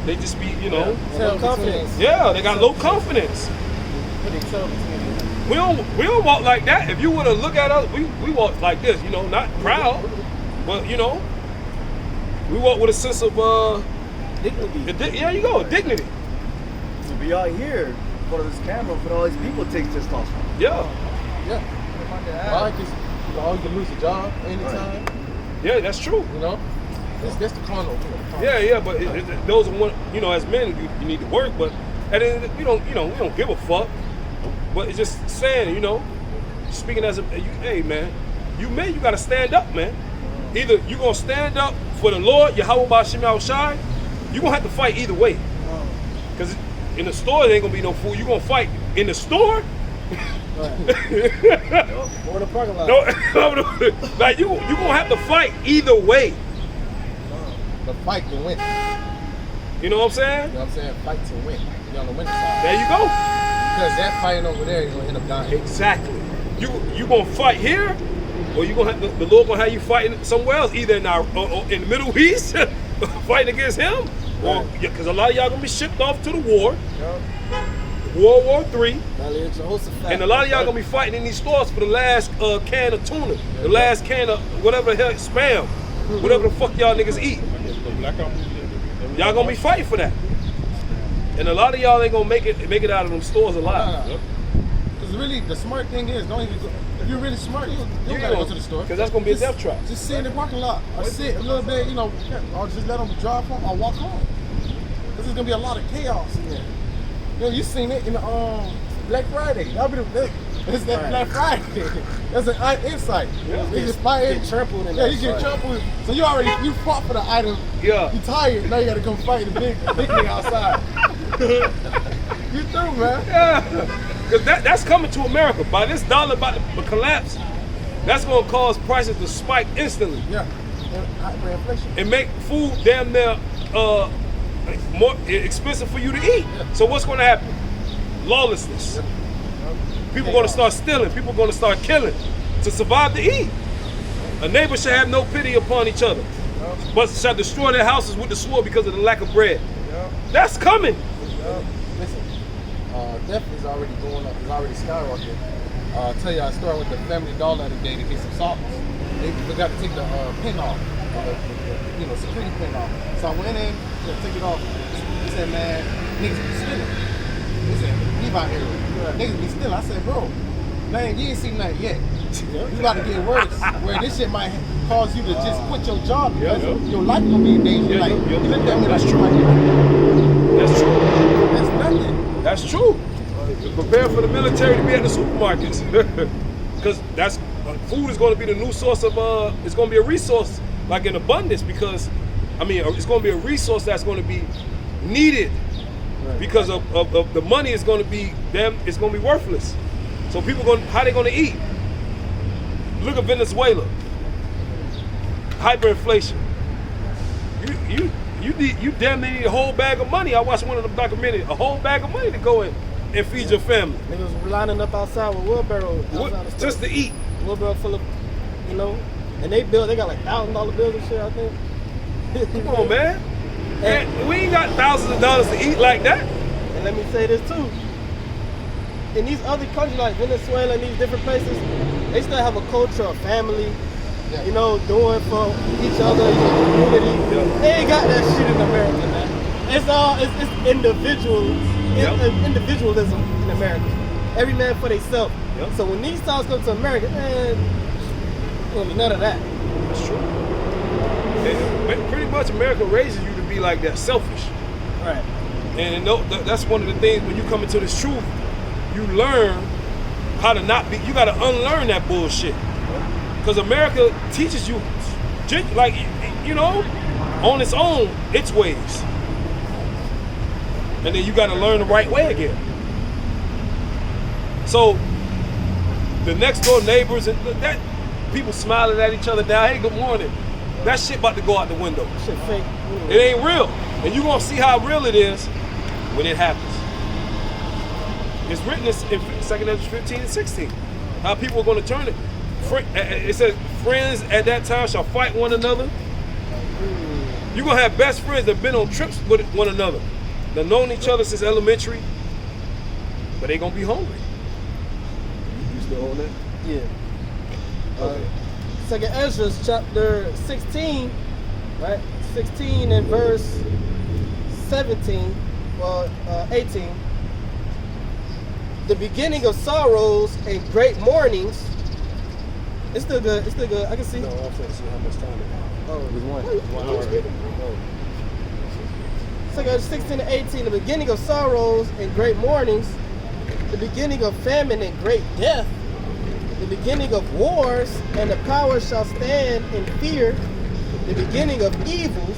They just be, you know. Low confidence. Yeah, they got low confidence. We don't walk like that. If you were to look at us, we walk like this, you know, not proud, but you know, we walk with a sense of dignity. Yeah, you go, dignity. To be out here in front of this camera, for all these people take testosterone. Yeah. Why? Because you can lose your job anytime. Yeah, that's true. You know, that's the carnal. Yeah, but those are one. You know, as men, you need to work, but at the end, we don't give a fuck. But it's just saying, you know, speaking as hey man, you gotta stand up, man. Either you gonna stand up for the Lord, Yahweh B'Shem Yahushai, you gonna have to fight either way. Because in the store, there ain't gonna be no food. You gonna fight in the store. Or the parking lot. No, like you gonna have to fight either way. The fight to win. You know what I'm saying? You know what I'm saying? Fight to win. You're on the winning side. There you go. Because that fighting over there, you're gonna end up dying. Exactly. You gonna fight here, or you gonna have the Lord gonna have you fighting somewhere else, either in the Middle East, fighting against Him, or because a lot of y'all gonna be shipped off to the war. World War III, and a lot of y'all gonna be fighting in these stores for the last can of tuna, the last can of whatever the hell, spam, whatever the fuck y'all niggas eat. Y'all gonna be fighting for that, and a lot of y'all ain't gonna make it out of them stores alive. Because really, the smart thing is, don't even go. If you're really smart, you don't gotta go to the store. Because that's gonna be a death trap. Just sit in the parking lot, or sit a little bit, you know, or just let them drive home, or walk home. Because there's gonna be a lot of chaos in there. You know, you seen it in the Black Friday. It's that Black Friday. That's an insight. Yeah. You just buy it. Get trampled in Yeah, that you get fight. trampled. So you fought for the item. Yeah. You tired. Now you gotta come fight the big nigga outside. You through, man. Yeah. Because that's coming to America. By this dollar about to collapse, that's gonna cause prices to spike instantly. Yeah. And hyperinflation. And make food damn near more expensive for you to eat. So what's going to happen? Lawlessness. People going to start stealing. People going to start killing to survive to eat. A neighbor should have no pity upon each other, but shall destroy their houses with the sword because of the lack of bread. That's coming. Listen, death is already going up. It's already skyrocketing. I'll tell you a story with the Family Dollar the other day to get some salt. They forgot to take the pin off, the security pin off. So I went in to take it off. He said, man, niggas be stealing. He said, leave out here. Niggas be stealing. I said, bro, man, you ain't seen nothing yet. You about to get worse, where this shit might cause you to just quit your job because your life gonna be in danger. Like, you look at me That's like, true. That's true. that's nothing. That's true. Prepare for the military to be at the supermarkets. Because that's food is going to be the new source of it's going to be a resource like in abundance, because I mean it's going to be a resource that's going to be needed because of the money is going to be it's going to be worthless. So people how they going to eat? Look at Venezuela. Hyperinflation. You damn near need a whole bag of money. I watched one of them documentaries. A whole bag of money to go in and feed your family. Niggas lining up outside with wheelbarrows. Just to eat. Wheelbarrow full of, and they got like $1,000 bills and shit, I think. Come on, man. Man, we ain't got thousands of dollars to eat like that. And let me say this too. In these other countries like Venezuela and these different places, they still have a culture of family, doing for each other, community. They ain't got that shit in America, man. It's individualism in America. Every man for themselves. Yep. So when these styles come to America, man, none of that. That's true. And pretty much America raises you to be like that, selfish. Right. And that's one of the things when you come into this truth, you learn how to not be, you gotta unlearn that bullshit. Because America teaches you, like, on its own, its ways. and then you got to learn the right way again. So the next door neighbors and that people smiling at each other now, hey, good morning. That shit about to go out the window. Shit fake. It ain't real. And you're gonna see how real it is when it happens. It's written in 2 Ezra 15 and 16. How people are gonna turn it. It says, friends at that time shall fight one another. You're gonna have best friends that have been on trips with one another. They've known each other since elementary, but they gonna be hungry. You still on that? Yeah. Okay. 2 Ezra chapter 16, right? 16 and verse 17, 18. The beginning of sorrows and great mournings. It's still good. It's still good. I can see. No, I'm trying to see how much time it is. Oh, It was one. Wait, 1 hour. So 16 to 18, the beginning of sorrows and great mournings, the beginning of famine and great death, the beginning of wars, and the power shall stand in fear, the beginning of evils.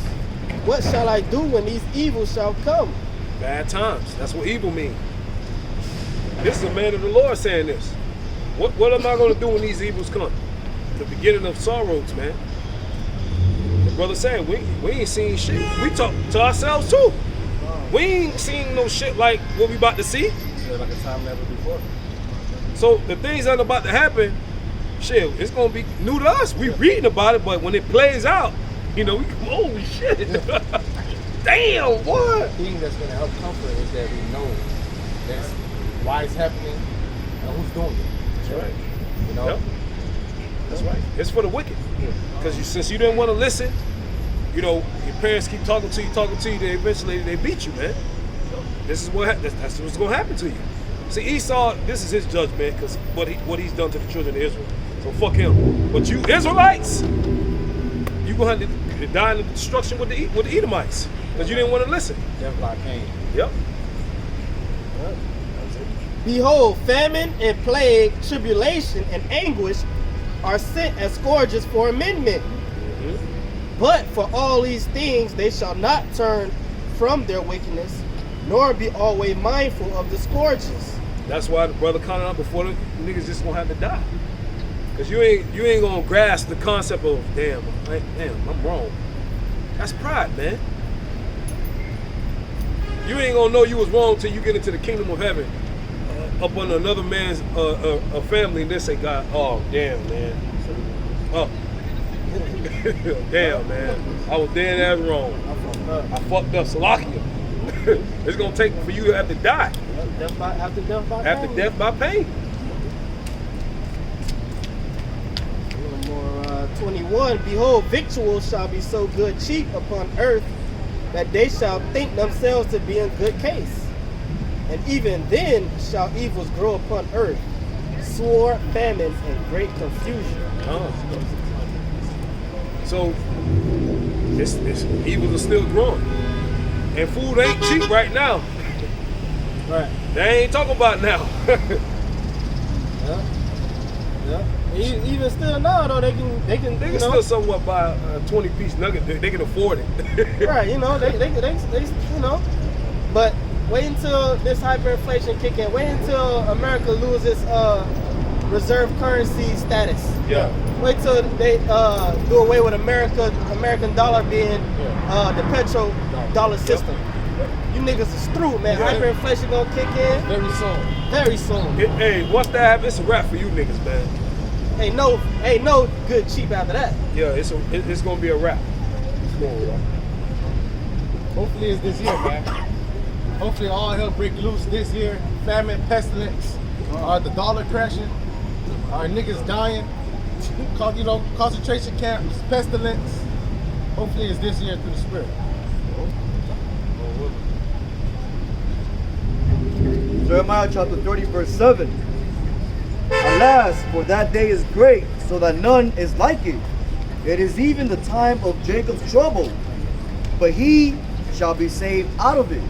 What shall I do when these evils shall come? Bad times. That's what evil means. This is a man of the Lord saying this. What am I going to do when these evils come? The beginning of sorrows, man. The brother said, we ain't seen shit. We talk to ourselves too. We ain't seen no shit like what we about to see. Yeah, like a time never before. So the things that are about to happen, shit, it's going to be new to us. We reading about it, but when it plays out, you know, we go, holy shit. Damn, what? The thing that's going to help comfort is that we know that's why it's happening and who's doing it. That's right. You know? Yep. That's right. It's for the wicked. Because since you didn't want to listen, you know, your parents keep talking to you, they eventually they beat you, man. This is that's what's going to happen to you. See, Esau, this is his judgment because what he's done to the children of Israel. So fuck him. But you Israelites, you going to have to die in the destruction with the Edomites because you didn't want to listen. Death by Cain. Yep. Behold, famine and plague, tribulation and anguish are sent as scourges for amendment. But for all these things they shall not turn from their wickedness, nor be always mindful of the scourges. That's why the brother counted up before the niggas just gonna have to die. Cause you ain't gonna grasp the concept of damn, I'm wrong. That's pride, man. You ain't gonna know you was wrong till you get into the kingdom of heaven, up under another man's a family, and they say, God, oh damn, man, oh. Damn, man. I was dead ass wrong. I fucked up. Salakia. It's gonna take for you to have to die. After death by After pain. death by pain. A little more, 21. Behold, victuals shall be so good cheap upon earth that they shall think themselves to be in good case. And even then shall evils grow upon earth, sword, famine, and great confusion. So it's evils are still growing. And food ain't cheap right now. Right. They ain't talking about now. Yeah. Even still now though, they can They you can know, still somewhat buy a 20-piece nugget. They can afford it. right, you know, they you know. But wait until this hyperinflation kick in. Wait until America loses reserve currency status. Yeah. Wait till they do away with American dollar being the petro dollar system. You niggas is through, man. Yeah. Hyperinflation gonna kick in Very soon. very soon. Hey, once that happens, it's a wrap for you niggas, man. Ain't no good cheap after that. Yeah, it's gonna be a wrap. Hopefully it's this year, man. Hopefully all hell break loose this year. Famine, pestilence, the dollar crashing, our niggas dying, concentration camps, pestilence. Hopefully it's this year through the Spirit. Jeremiah chapter 30, verse 7. Alas, for that day is great, so that none is like it. It is even the time of Jacob's trouble, but he shall be saved out of it.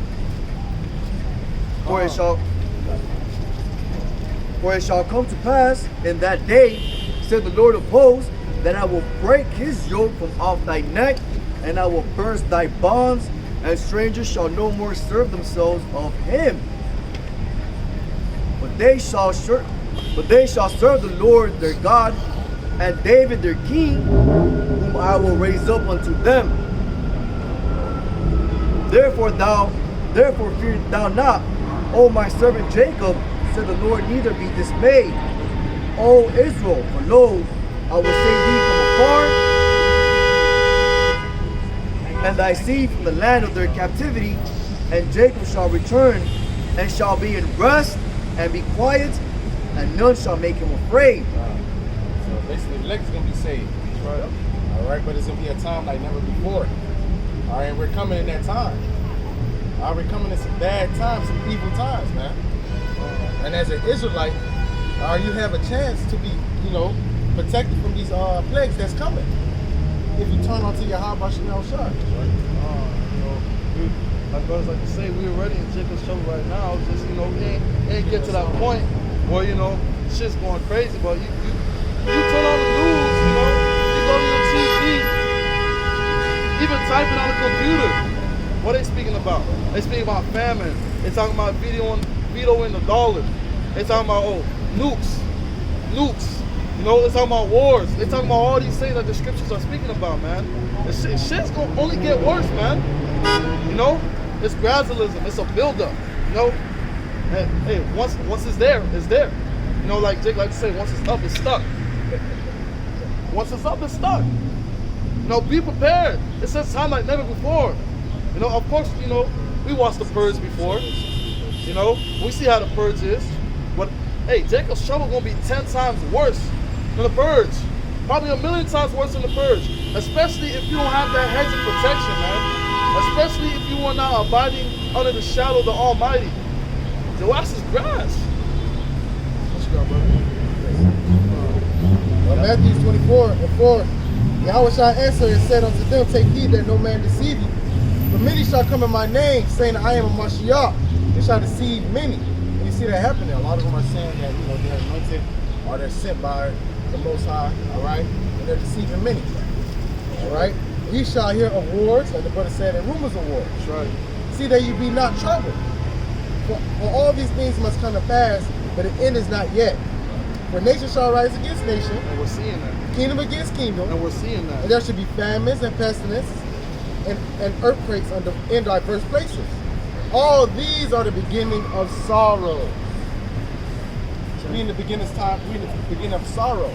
For it shall come to pass in that day, said the Lord of hosts, that I will break his yoke from off thy neck, and I will burst thy bonds, and strangers shall no more serve themselves of him. But they shall serve the Lord their God, and David their king, whom I will raise up unto them. Therefore fear thou not, O my servant Jacob, said the Lord, neither be dismayed, O Israel, for lo, I will save thee from afar, and thy seed from the land of their captivity, and Jacob shall return, and shall be in rest, and be quiet, and none shall make him afraid. So basically, the elect's gonna be saved. Right. All right, but it's gonna be a time like never before. All right, we're coming in that time. All right, we're coming in some bad times, some evil times, man. And as an Israelite, you have a chance to be, protected from these plagues that's coming. If you turn onto your Yahweh Shalom Shah. Like brothers like to say, we already in Jacob's trouble right now. It's just, we ain't get to that point where, shit's going crazy. But you turn on the news, you go to your TV, even typing on the computer. What they speaking about? They speaking about famine. They talking about vetoing the dollar. They talking about, nukes. They talking about wars. They talking about all these things that the scriptures are speaking about, man. Shit's gonna only get worse, man. It's gradualism. It's a buildup. Hey, once it's there, it's there. Like Jake like to say, once it's up, it's stuck. Once it's up, it's stuck. Be prepared. It's a time like never before. Of course, we watched the Purge before. We see how the Purge is. But hey, Jacob's trouble gonna be 10 times worse than the Purge. Probably 1,000,000 times worse than the Purge. Especially if you don't have that hedge of protection, man. Especially if you are not abiding under the shadow of the Almighty. The wax is grass. What you got, brother? Matthew 24:4, Yahweh shall answer and said unto them, take heed that no man deceive you. For many shall come in my name, saying I am a Mashiach. They shall deceive many. And you see that happening. A lot of them are saying that they're anointed or they're sent by the Most High, all right? And they're deceiving many, all right? Ye shall hear of wars, like the brother said, and rumors of wars. That's right. See that you be not troubled. For all these things must come to pass, but the end is not yet. For nation shall rise against nation, And we're seeing that. kingdom against kingdom, And we're seeing and that. there should be famines and pestilences and earthquakes in diverse places. All these are the beginning of sorrows. We in the beginning of sorrows.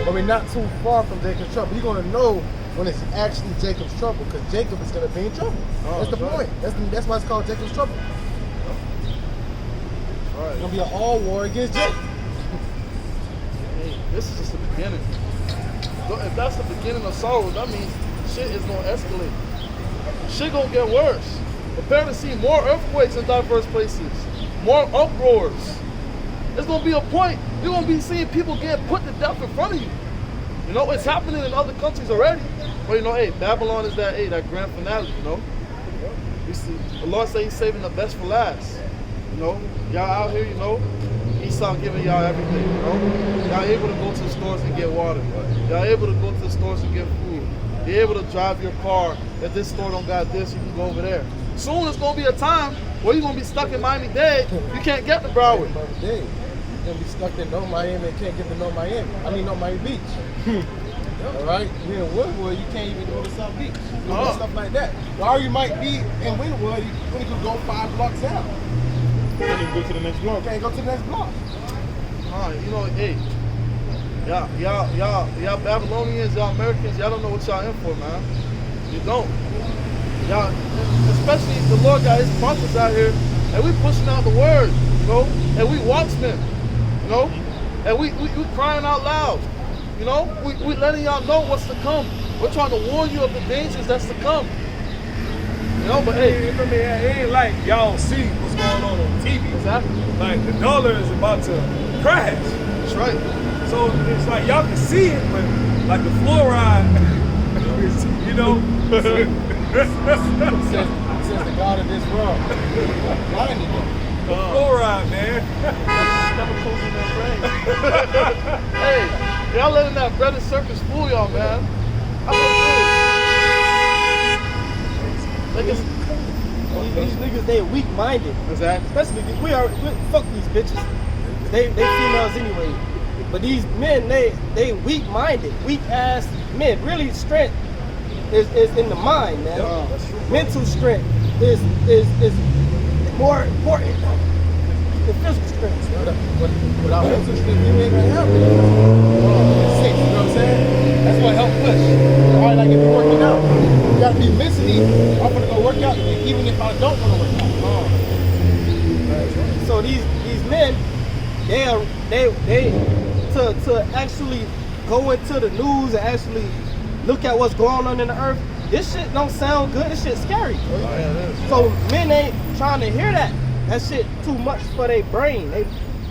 But we're not too far from Jacob's trouble. You're gonna know when it's actually Jacob's trouble, because Jacob is gonna be in trouble. That's the point. That's why it's called Jacob's trouble. All right. It's gonna be an all war against Jacob. Hey, this is just the beginning. If that's the beginning of sorrow, that means shit is gonna escalate. Shit gonna get worse. Prepare to see more earthquakes in diverse places, more uproars. There's gonna be a point you're gonna be seeing people get put to death in front of you. It's happening in other countries already. But hey, Babylon is that grand finale. We see the Lord say He's saving the best for last. Y'all out here, Esau giving y'all everything. Y'all able to go to the stores and get water. Y'all able to go to the stores and get food. You're able to drive your car. If this store don't got this, you can go over there. Soon it's gonna be a time where you're gonna be stuck in Miami-Dade. You can't get to Broward. You're gonna be stuck in No Miami and can't get to No Miami Beach. All right, here in Woodwood, you can't even go to South Beach. Stuff like that. Or you might be in Wynwood, you only could go 5 blocks down. You can't even go to the next block. You can't go to the next block. Hey, y'all Babylonians, y'all Americans, y'all don't know what y'all in for, man. You don't. Y'all, especially the Lord got His prophets out here, and we pushing out the word, and we watchmen, and we crying out loud, we letting y'all know what's to come. We're trying to warn you of the dangers that's to come. But hey, It ain't like y'all see what's going on TV. exactly. Like the dollar is about to crash. That's right. So it's like y'all can see it, but like the fluoride, Says the God of this world. Blinded them. fluoride, man. Hey, y'all letting that bread and circus fool y'all, man. I These niggas, they weak-minded. Exactly. Especially, fuck these bitches. They females anyway. But these men, they weak-minded, weak-ass men. Really, strength is in the mind, man. Mental strength is more important than physical strength. Without mental strength, you ain't gonna have it. 6, you know what I'm saying? That's what help push. Alright, like if you're working out, you gotta be mentally, I'm gonna go work out even if I don't wanna work out. So these men, they to actually go into the news and actually look at what's going on in the earth, this shit don't sound good, this shit's scary. So men ain't trying to hear that. That shit too much for their brain.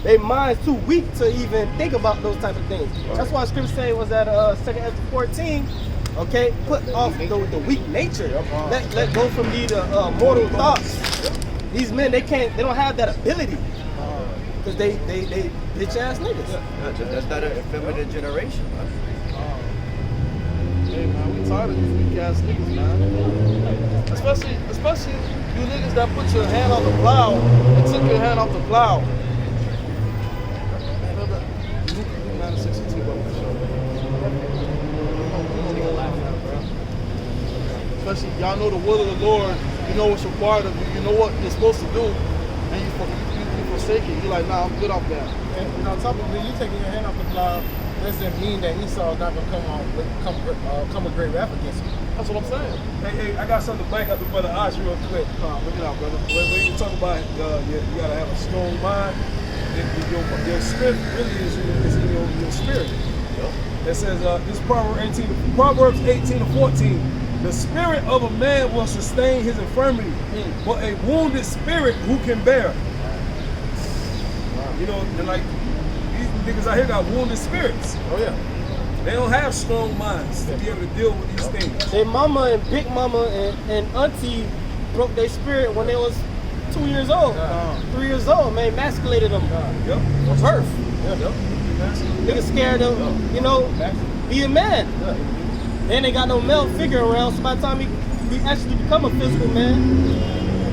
They mind's too weak to even think about those type of things. That's why scripture say was that 2 Ezra 14, okay, put off the weak nature. Let go from these mortal thoughts. These men, they don't have that ability. Because they bitch ass niggas. That's not an effeminate generation. Hey man, we tired of these weak ass niggas, man. Especially you niggas that put your hand on the plow and took your hand off the plow. Man, 62 bucks. Especially y'all know the will of the Lord. You know what's required of you. You know what you're supposed to do, and you forsake it. You're like, nah, I'm good off that. And on top of it, you taking your hand off the plow doesn't mean that Esau is not gonna come a great rap against you. That's what I'm saying. Hey, I got something to back up the brother Osh real quick. Look it out, brother. When you talk about you gotta have a strong mind, your strength really is in your spirit. It says this is Proverbs 18 to 14. The spirit of a man will sustain his infirmity, but a wounded spirit who can bear. You know, and like these niggas out here got wounded spirits. Oh yeah. They don't have strong minds to be able to deal with these things. Their mama and big mama and auntie broke their spirit when they was 2 years old, 3 years old, man, emasculated them from birth. Niggas scared of, you know, being man. Then they got no male figure around, so by the time he actually become a physical man,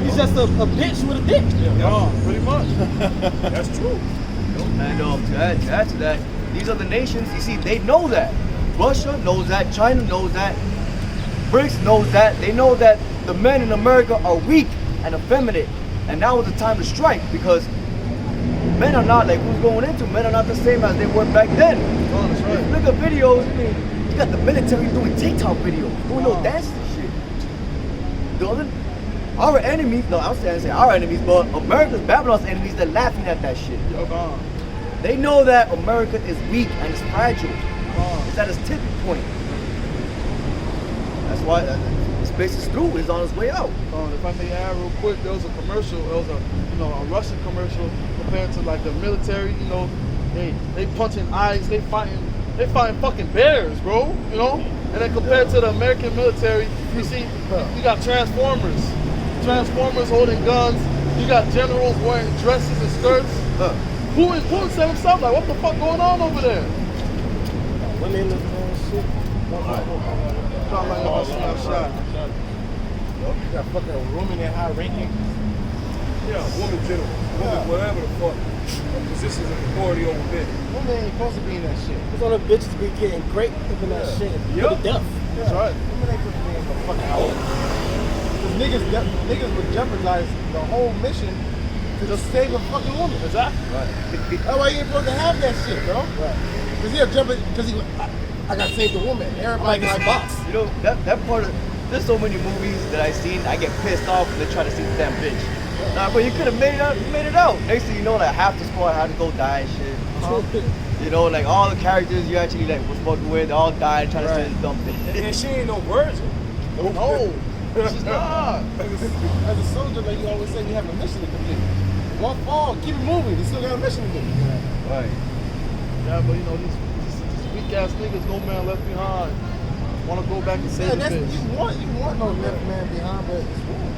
he's just a bitch with a dick. Pretty much. That's true. And to add to that, these other nations, you see, they know that. Russia knows that, China knows that, BRICS knows that. They know that the men in America are weak and effeminate. And now is the time to strike, because men are not, like who's going into, men are not the same as they were back then. Oh, that's right. If you look at videos, I mean, you got the military doing TikTok videos, doing no dances and shit. The other, our enemies, no, I was saying say our enemies, but America's Babylon's enemies, they're laughing at that shit. They know that America is weak and it's fragile. It's at its tipping point. That's why the space is through. It's on its way out. If I may add real quick, there was a commercial. It was a Russian commercial compared to like the military. You know, they punching eyes. They fighting fucking bears, bro. You know, and then compared to the American military, you see, you got Transformers holding guns. You got generals wearing dresses and skirts. Putin said himself, like, what the fuck going on over there? Women and shit. Sound like y'all shot. You got fucking women in high ranking. Yeah, woman general, woman, whatever the fuck. Positions of authority over men. Women ain't supposed to be in that shit. Because all the bitches be getting great in that shit. To death. That's right. Women ain't supposed to be in no fucking house. Because niggas would jeopardize the whole mission to just save a fucking woman. Exactly. That's why you ain't supposed to have that shit, bro. Because he'll jump it, because I gotta save the woman. Everybody got box. You know, that part of, there's so many movies that I've seen, I get pissed off when they try to see the damn bitch. Nah, but you could have made it out. You made it out. Next thing you know, like half the squad had to go die and shit. You know, like all the characters you actually like was fucking with, they all died trying to save this dumb bitch. And she ain't no virgin. No, she's not. As a soldier, like you always say, you have a mission to complete. One fall, keep it moving. You still got a mission to do. Right. Yeah, but you know, these weak ass niggas, no man left behind. Want to go back and save the bitch. You want no left man behind, but it's wrong.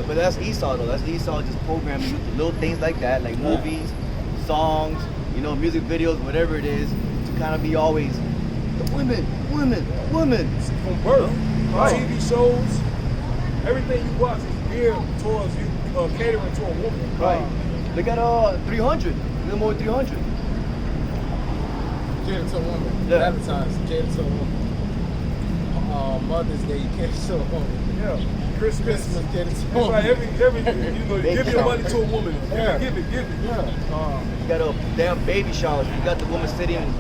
But that's Esau though. That's Esau just programming you to little things like that, like movies, songs, you know, music videos, whatever it is, to kind of be always the women. From birth. Right. TV shows, everything you watch is geared towards you catering to a woman. Right. They got 300. A little more than 300. Cater to a woman. Yeah. Valentine's, cater to a woman. Mother's Day, you cater to a woman. Yeah. Christmas, cater to a it's woman. like every you know, you give your money to a woman. Yeah. Give it. Yeah. You got a damn baby shower. You got the woman sitting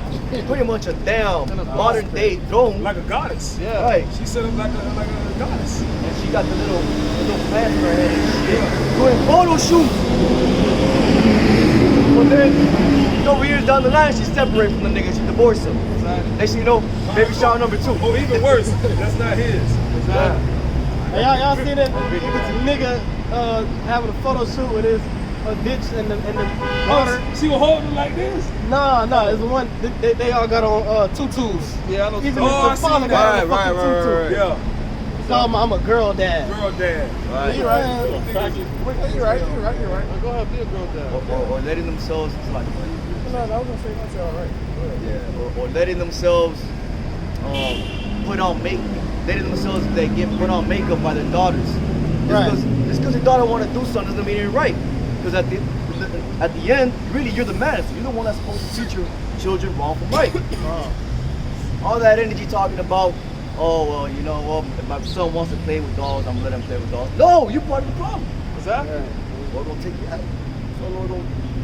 pretty much a damn modern day throne. Like a goddess. Yeah. Right. She set up like a goddess. And she got the little plants in her head and shit. Doing photo shoots. But then, over years down the line, she separated from the nigga. She divorced him. Next thing you know, baby shower number 2. Oh, even worse, that's not his. Hey, y'all see that nigga having a photo shoot with his bitch and the daughter? She was holding like this. Nah, it's the one they all got on tutus. Yeah, I know. Even Oh, I the see father that. got on a Right, fucking tutu. Yeah. So I'm a girl dad. Girl dad. Right. You're right. You're right. Go ahead, be a girl dad. Or letting themselves, it's like, No, I was gonna say that's all right. yeah, or letting themselves put on letting themselves they get put on makeup by their daughters. Right. Just because your daughter want to do something doesn't mean it's right. Because at the end, really you're the man. So you're the one that's supposed to teach your children wrong from right. All that energy talking about, oh well, you know, well, if my son wants to play with dolls, I'm gonna let him play with dolls. No, you're part of the problem. Exactly. We're gonna take you out.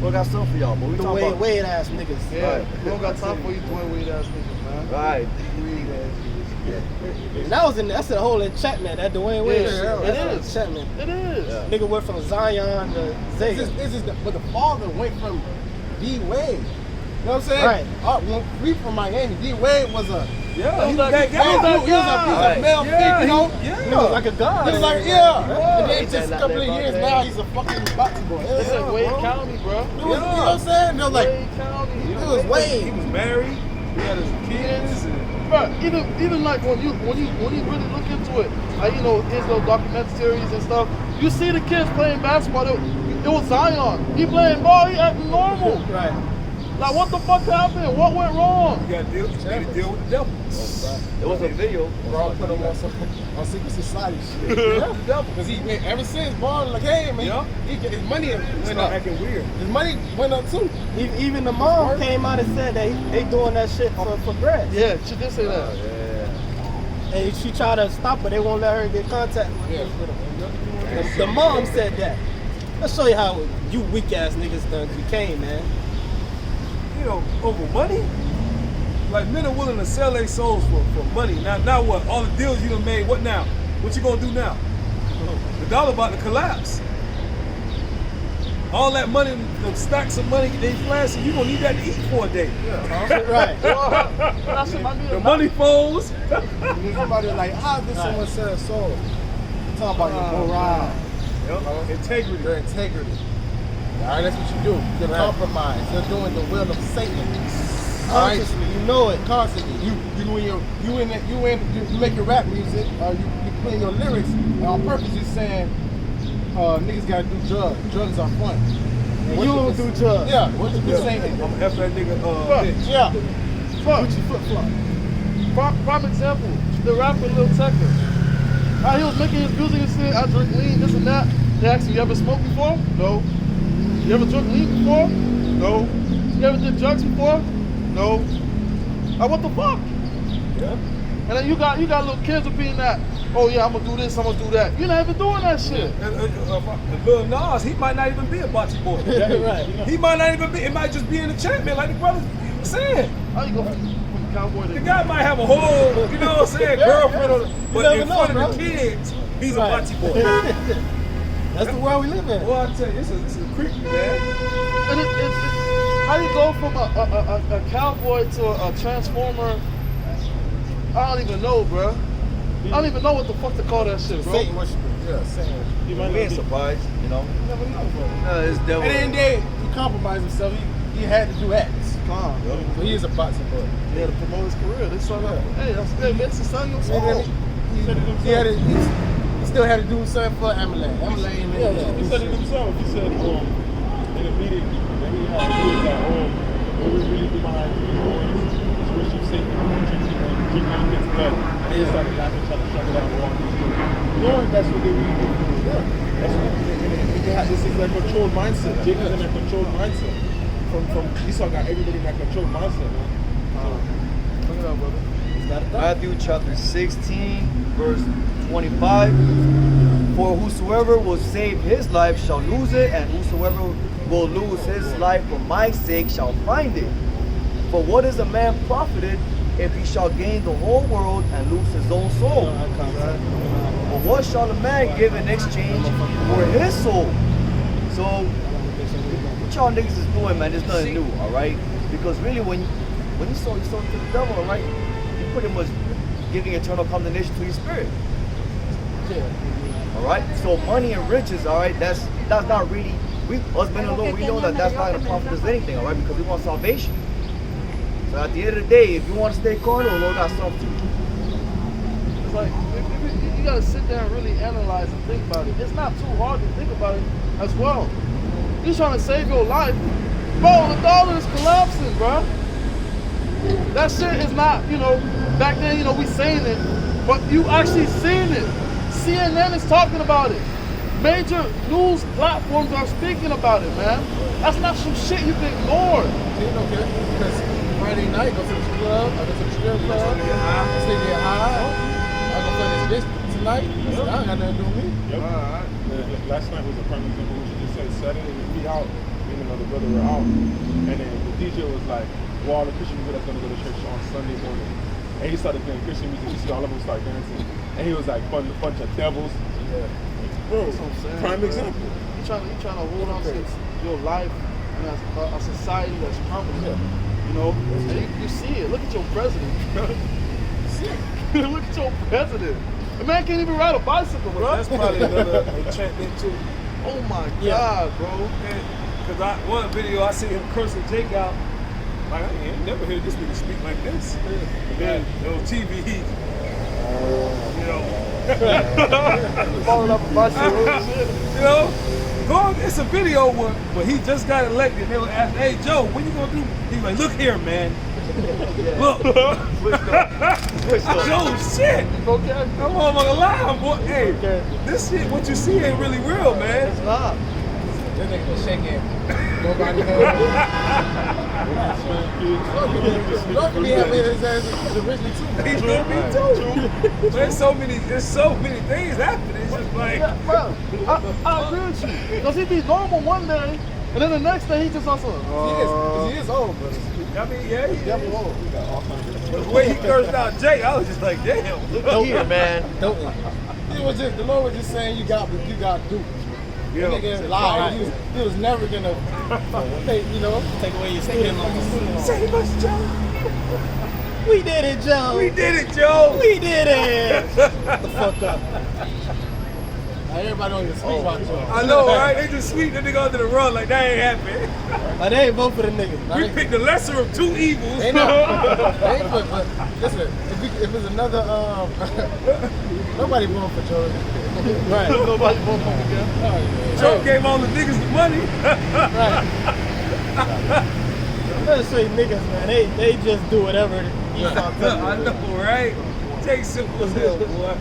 Lord got something for y'all, but we The talking about Wade ass niggas. Yeah. Right. We don't got time for you doing weird ass niggas, man. right. And that's the whole enchantment, that Dwayne Wade Yeah, shit. it That's is. enchantment. It is. Yeah. Nigga went from Zion to Zega. But the father went from D Wade. You know what I'm saying? Right. When we from Miami, D Wade was a Yeah, he was like- that he was guy. a male Yeah, figure, you know? yeah. He was like a god. He was like, Yeah. and then He's just a that couple of out years there. now, he's a fucking boxing boy. It's Yeah, like Wade bro. County, bro. It was, you know what I'm saying? They're like, Wade County. it was Wade. He was married. He had his kids. And But even like when you really look into it, like you know his little documentaries and stuff, you see the kids playing basketball. It was Zion. He playing ball. He acting normal. Right. Like what the fuck happened? What went wrong? you got to deal with the devil. There was a video. bro, put him on Secret Society shit. Yeah. Because he went ever since, bro, like, hey, man, Yeah. his money It's went not up. acting weird. His money went up too. Even the mom came out and said that they doing that shit for bread. Yeah, she did say that. And she tried to stop her, they won't let her get contact with him. The mom said that. Let's show you how you weak ass niggas done became, man. You know, over money. Like men are willing to sell their souls for money. Now what? All the deals you done made. What now? What you gonna do now? The dollar about to collapse. All that money, the stacks of money, they flashing. You gonna need that to eat for a day. Right. That shit might be The a money folds. Somebody like, how did someone sell a soul? Talking about your morale, Integrity. your integrity. All right, that's what you do. You're compromised. You're doing the will of Satan. All right, Consciously, you know it. constantly. You make your rap music, you put in your lyrics, and on purpose you're saying niggas gotta do drugs. Drugs are fun. And you don't do drugs. Yeah, what you been saying? I'm gonna F that nigga bitch. Yeah. fuck. Gucci flip flop. Prime example, the rapper Lil Tecca. How he was making his music and shit, I drink lean, this and that. They asked you ever smoked before? No. You ever drunk lean before? No. You ever did drugs before? No. Like what the fuck? Yeah. And then you got little kids repeating that, oh yeah, I'm gonna do this, I'm gonna do that. You're not even doing that shit. And Lil Nas, he might not even be a bocce boy. Right. He might not even be. It might just be an enchantment, like the brother was saying. How you go from cowboy The to guy might have a whole, you know what I'm saying, girlfriend, on the, but never in know, front bro. of the kids, he's Right. a bocce boy. That's the world we live in. Well, I tell you, it's a creepy, man. And how you go from a cowboy to a transformer? I don't even know, bro. I don't even know what the fuck to call that shit, bro. Satan worshiper. Yeah, Satan worshiper. You We might not ain't be. surprised, you know. You never know, bro. It's devil. At the end of the day, he compromised himself. He had to do acts. Calm, bro. So he is a boxing boy. He had to promote his career. They saw that. Hey, that's good. Make some son your And soul. then he still had to do something for Emily. Emily, He said it himself. He said in a meeting that he had with that what was really behind these boys is worship Satan, drink other kids' blood. And they started laughing, trying to shut it out, walking through. Knowing that's what they really do. This is that controlled mindset. Jacob is in that controlled mindset. From Esau got everybody in that controlled mindset, man. Look it up, brother. Matthew chapter 16, verse 25. For whosoever will save his life shall lose it, and whosoever will lose his life for my sake shall find it. For what is a man profited if he shall gain the whole world and lose his own soul? But what shall a man give in exchange for his soul? So, what y'all niggas is doing, man, it's nothing new, alright? Because really, when you sold to the devil, alright, you pretty much giving eternal condemnation to your spirit. Alright? So money and riches, alright, that's not really, us men alone, we know that that's not going to profit us anything, alright, because we want salvation. So at the end of the day, if you want to stay carnal, the Lord got something to you. It's like, you gotta sit there and really analyze and think about it. It's not too hard to think about it as well. You're trying to save your life. Bro, the dollar is collapsing, bro. That shit is not, back then, we saying it, but you actually seeing it. CNN is talking about it. Major news platforms are speaking about it, man. That's not some shit you can ignore. Because Friday night, go to the club, I go to the strip club, I stay there high. I go play this bitch tonight. I ain't got nothing to do with me. Yep. Last night was a prime example. What you just said. Saturday, we out. Me and another brother were out, and then the DJ was like, "Well, all the Christian people that's gonna go to church on Sunday morning." And he started playing Christian music. You see all of them start dancing, and he was like, "Bunch of devils." Yeah. Bro, That's what I'm saying, prime bro. example. You trying to hold on to your life in a society that's crumbling. And you see it. Look at your president. Look at your president. The man can't even ride a bicycle, bro. That's probably another enchantment too. Oh my God, bro. Because one video I see him cursing Jake out. Like, I ain't never heard this nigga speak like this. And then on TV, Falling up a bicycle. It's a video where he just got elected. They were asking, "Hey Joe, what you gonna do?" He's like, "Look here, man. Look." Joe, shit. Okay. I'm gonna lie, boy. Hey, this shit, what you see ain't really real, man. It's not. This nigga was shaking. Nobody knows. Don't be having his ass originally too. He's gonna be too. There's so many things happening. It's just like, Yeah, bro, I agree with you. Because he'd be normal one day, and then the next day he just also. He is old, but I mean, yeah, he definitely is. old. But the way he cursed out Jake, I was just like, damn. Look here, man. The Lord was just saying you got do. The nigga lied. He was never gonna take away your skin. Save us, Joe. We did it, Joe. We did it, Joe. We did it. Shut the fuck up. Now everybody don't even speak about Joe. I know, right? They just sweep the nigga under the rug like that ain't happening. They ain't vote for the nigga. We picked the lesser of two evils. They not. But listen, if it's another nobody voting for Joe. Right. Nobody vote for him again. Joe gave all the niggas the money. Right. Let's say niggas, man. They just do whatever. I know, right? Take simple as hell, boy.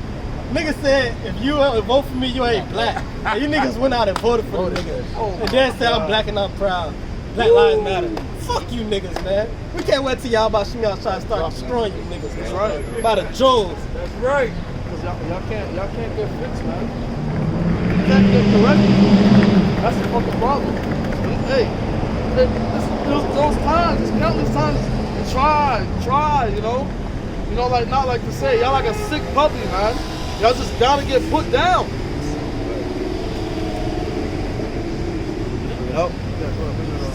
Niggas said, if you vote for me, you ain't black. And you niggas went out and voted for the niggas. And then said, I'm black and I'm proud. Black Lives Matter. Fuck you niggas, man. We can't wait till y'all about to try to start destroying you niggas. That's right. By the Joes. That's right. Because y'all can't get fixed, man. You can't get corrected. That's the fucking problem. Hey, those times, there's countless times to try, like not like to say, y'all like a sick puppy, man. Y'all just gotta get put down. Nope.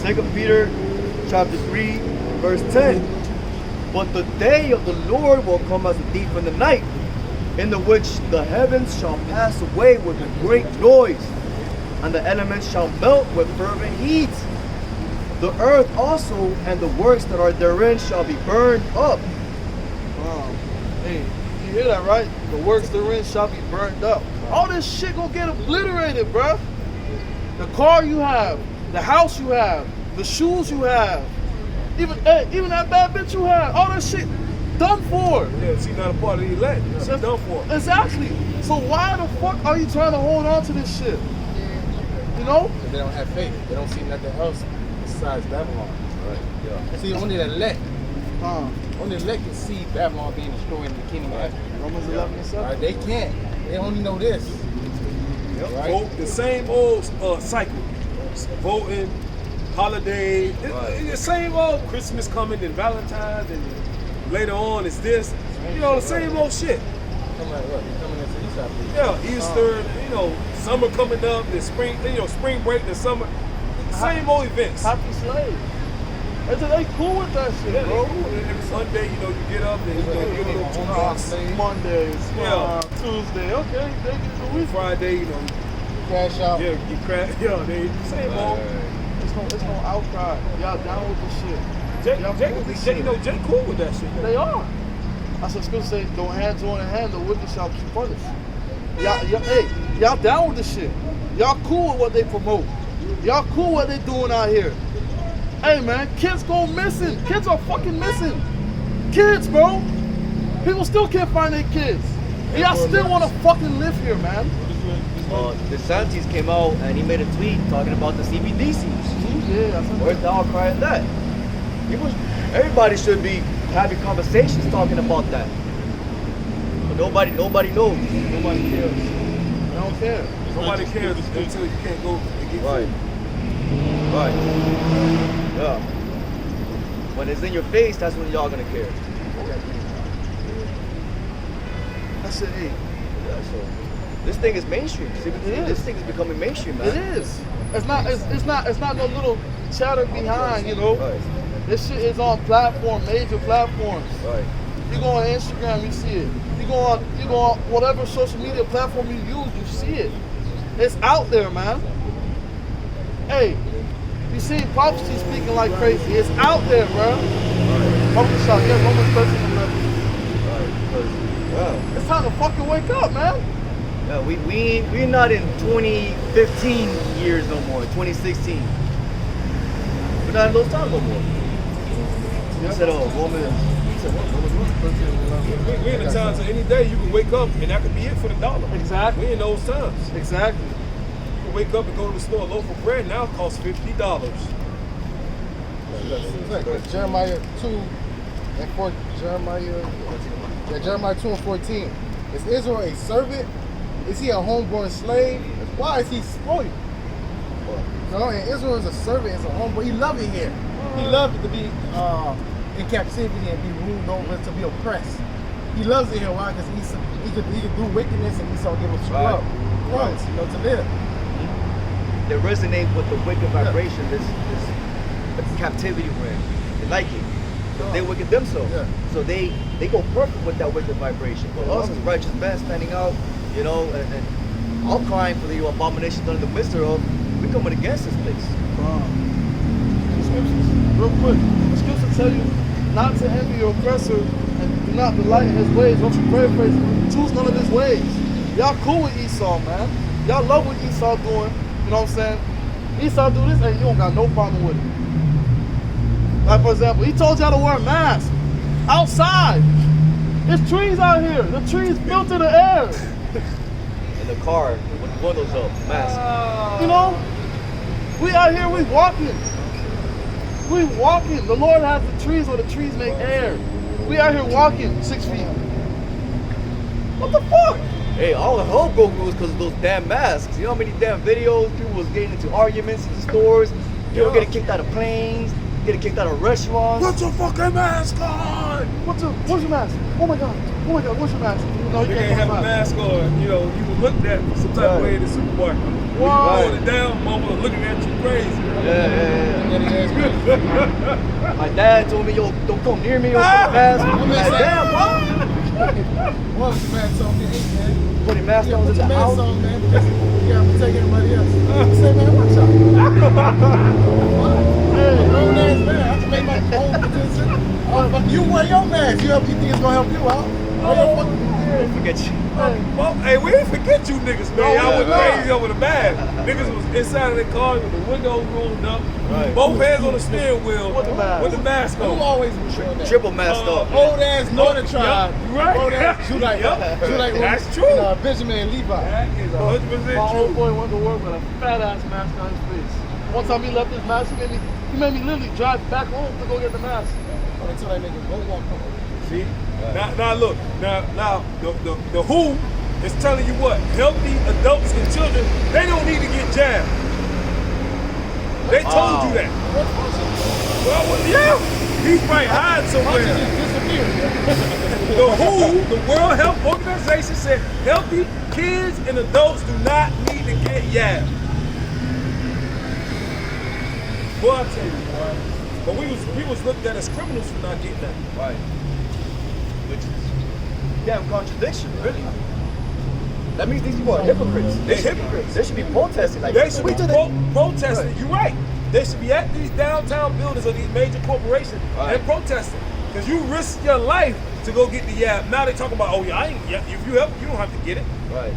2 Peter chapter 3, verse 10. But the day of the Lord will come as a thief in the night, in the which the heavens shall pass away with a great noise, and the elements shall melt with fervent heat. The earth also and the works that are therein shall be burned up. Hey, you hear that, right? The works therein shall be burned up. All this shit gonna get obliterated, bruh. The car you have, the house you have, the shoes you have, even that bad bitch you have, all that shit done for. Yeah, she's not a part of the elect. She's done for. Exactly. So why the fuck are you trying to hold on to this shit? You know? Because they don't have faith. They don't see nothing else besides Babylon. Right. Yeah. See, only the elect, Huh. only the elect can see Babylon being destroyed in the kingdom of heaven. Romans 11 and 7. Right? They can't. They only know this. Right? Vote the same old cycle. Voting, holiday, it's the same old Christmas coming and Valentine's and later on it's this. You know, the same old shit. Coming like what? You're coming into East Africa. Yeah, Easter, you know, summer coming up, the spring, you know, spring break, the summer, same old events. Happy slave. They cool with that shit, Yeah, bro. every Sunday, you know, you get up and you know, get a little $2. Mondays, Yeah. Tuesday, okay, they get the week. Friday, you know, Cash out. yeah, you crack, yeah, they same old. It's no outcry. Y'all down with the shit. You know, Jay cool with that shit. They are. That's what Scripture say, don't hand join in hand, the wicked shall be punished. Y'all down with the shit. Y'all cool with what they promote. Y'all cool with what they doing out here. Hey man, kids go missing. Kids are fucking missing. Kids, bro. People still can't find their kids. And y'all still want to fucking live here, man. DeSantis came out and he made a tweet talking about the CBDCs. Yeah, Where's the outcry in that? Everybody should be having conversations talking about that. But nobody knows. nobody cares. They don't care. Nobody cares until you can't go and get Right. food. Right. Yeah. When it's in your face, that's when y'all gonna care. I said, hey, Yeah, so this thing is mainstream. See, It this is. thing is becoming mainstream, man. it is. It's not no little chatter behind, you know. Right. This shit is on major platforms. Right. You go on Instagram, you see it. You go on whatever social media platform you use, you see it. It's out there, man. Hey, you see prophecy speaking like crazy. It's out there, bro. Romans 13:11. Yeah. It's time to fucking wake up, man. Yeah, we're not in 2015 years no more. 2016. We're not in those times no more. You said, Romans. You said what? Romans We're in the times of any day you can wake up and that could be it for the dollar. Exactly. We in those times. Exactly. You can wake up and go to the store. A loaf of bread now costs $50. Jeremiah 2 and 4. Jeremiah 2 and 14. Is Israel a servant? Is he a homeborn slave? Why is he spoiled? No, and Israel is a servant, is a homeborn. He loved it here. He loved it to be in captivity and be ruled over, to be oppressed. He loves it here. Why? Because he could do wickedness and Esau give him scrub. Right. You know, to live. They resonate with the wicked vibration, this captivity we're in. They like it. They wicked themselves. Yeah. So they go perfect with that wicked vibration. But us as righteous men standing out, you know, and all crying for the abomination done in the midst of, we coming against this place. The scriptures, real quick. The scriptures tell you not to envy your oppressor and do not delight in his ways. Don't you paraphrase it? Choose none of his ways. Y'all cool with Esau, man. Y'all love what Esau doing. You know what I'm saying? Esau do this, and you don't got no problem with it. Like, for example, he told y'all to wear a mask outside. There's trees out here. The trees filter the air. In the car, with the windows up, mask. You know? We out here, we walking. We walking. The Lord has the trees where the trees make air. We out here walking 6 feet. What the fuck? Hey, all the hell broke loose because of those damn masks. You know how many damn videos people was getting into arguments in the stores? People getting kicked out of planes, getting kicked out of restaurants. Put your fucking mask on! What's your mask? Oh my god, what's your mask? No, you You can't can't have a mask. mask on. You know, you were looked at some type of way in the supermarket. When you Why? hold it down, mama was looking at you crazy. Yeah. My dad told me, yo, don't come near me, yo, put a mask. I'm like, damn, what? One of the mask on me, man. Putting masks on Put in the your mask house. on, man, because you gotta protect everybody else. I say, man, watch out. Hey, grown ass man, I can make my own decision. Oh, fuck, you wear your mask. You think it's gonna help you out? Forget you. Well, hey, we didn't forget you niggas, man. Y'all went crazy over the mask. Niggas was inside of the car with the windows rolled up, both hands on the steering wheel with the mask Who on. always was showing that? Triple masked up. Old ass Northern tribe. You right. Old ass, you like, Yep. you like, That's true. Benjamin and Levi. That is 100% My true. old boy went to work with a fat ass mask on his face. One time he left his mask, he made me literally drive back home to go get the mask. Until that nigga go walk home. See? Now look, now the WHO is telling you what? Healthy adults and children, they don't need to get jabbed. They told you that. Well, yeah. He's probably hiding somewhere. The WHO, the World Health Organization, said healthy kids and adults do not need to get yabbed. Boy, I tell you, boy. But we was looked at as criminals for not getting that. Right. Which is damn contradiction, really. That means these people are hypocrites. They're hypocrites. They should be protesting. Like, They should be we did it. protesting. Right. You're right. They should be at these downtown buildings of these major corporations and protesting. Because you risk your life to go get the yab. Now they talking about, oh yeah, if you help, you don't have to get it. Right.